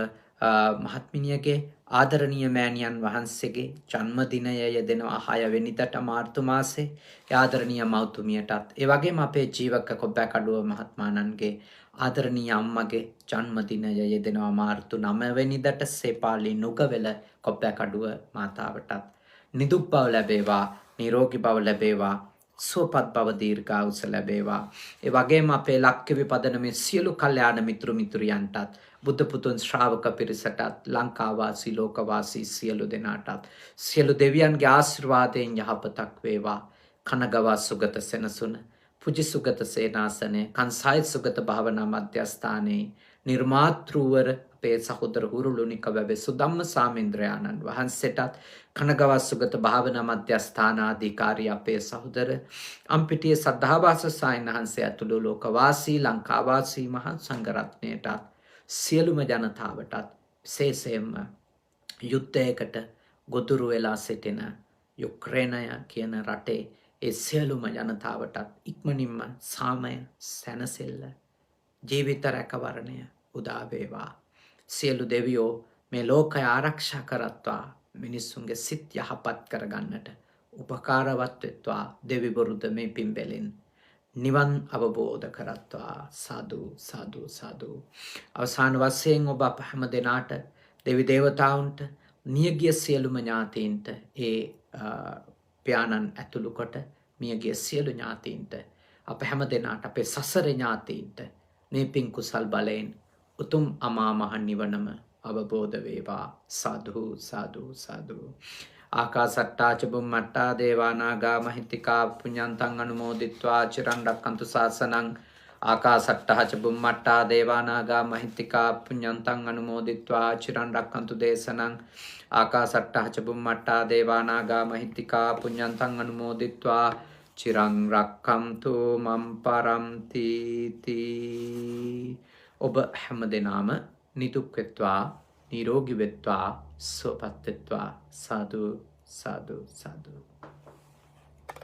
මහත්මිනියගේ ආදරණීය මෑණියන් වහන්සේගේ ජන්මදිනය යෙදෙනවා 6 වෙනිදාට මාර්තු මාසේ. ආදරණීය මව්තුමියටත් ඒ වගේම අපේ ජීවක කොබ්බෑ කඩුව මහත්මාණන්ගේ ආදරණීය අම්මගේ ජන්මදිනය යෙදෙනවා මාර්තු 9 වෙනිදාට සේපාලි නුගවැල කොබ්බෑ කඩුව මාතාවටත් නිදුක් බව ලැබේවා, නිරෝගී බව ලැබේවා, සුවපත් බව දීර්ඝායුෂ ලැබේවා. ඒ වගේම අපේ ලක්කිවි පදනමේ සියලු කල්යාණ මිත්‍ර මිත්‍රයන්ටත් බුද්ධ පුතුන් ශ්‍රාවක පිරිසටත් ලංකාවාසී ලෝකවාසී සියලු දෙනාටත් සියලු දෙවියන්ගේ ආශිර්වාදයෙන් යහපතක් වේවා. කනගවා සුගත සෙනසුන, පුජි සුගත සේනාසනය, කන්සාය සුගත භාවනා මධ්‍යස්ථානයේ නිර්මාතෘවර අපේ සහෝදර හුරුළුනික වැවේ සුදම්ම සාමීන්ද්‍රයාණන් වහන්සේටත් කනගවා සුගත භාවනා මධ්‍යස්ථානාධිකාරී අපේ සහෝදර අම්පිටිය සද්ධාවාස සායන් වහන්සේ ඇතුළු ලෝකවාසී ලංකාවාසී මහා සංඝරත්නයටත් සියලුම ජනතාවටත් විශේෂයෙන්ම යුද්ධයකට ගොදුරු වෙලා සිටින යුක්‍රේනය කියන රටේ ඒ සියලුම ජනතාවටත් ඉක්මනින්ම සාමය, සැනසෙල්ල, ජීවිත රැකවරණය උදා වේවා. සියලු දෙවියෝ මේ ලෝකය ආරක්ෂා කරත්වා මිනිස්සුන්ගේ සිත් යහපත් කරගන්නට උපකාරවත් වෙත්වා. දෙවිවරුද මේ පින්බෙලින් නිවන් අවබෝධ කරත්වා. සාදු සාදු සාදු. අවසාන වශයෙන් ඔබ අප හැම දෙනාට දෙවි දේවතාවුන්ට මියගිය සියලුම ඥාතීන්ට ඒ ප්‍යානන් ඇතුළු කොට මියගිය සියලු ඥාතීන්ට අප හැම දෙනාට අපේ සසර ඥාතීන්ට මේ පින් කුසල් බලයෙන් උතුම් අමා මහ නිවනම අවබෝධ වේවා. සාදු සාදු සාදු. ආකාසට්ටා ච බුම්මට්ටා දේවා නාග මහිත්‍තිකා පුඤ්ඤන්තං අනුමෝදිත්වා චිරන් රැක්කන්තු ශාසනං. ආකාසට්ටා ච බුම්මට්ටා දේවා නාග මහිත්‍තිකා පුඤ්ඤන්තං අනුමෝදිත්වා චිරන් රැක්කන්තු දේශනං. ආකාසට්ටා ච බුම්මට්ටා දේවා නාග මහිත්‍තිකා පුඤ්ඤන්තං අනුමෝදිත්වා චිරං රක්ඛන්තු මම් පරන්ති තී. ඔබ හැම දෙනාම නිදුක් වෙත්වා, නිරෝගී වෙත්වා, සුවපත් වෙත්වා. සාදු සාදු සාදු.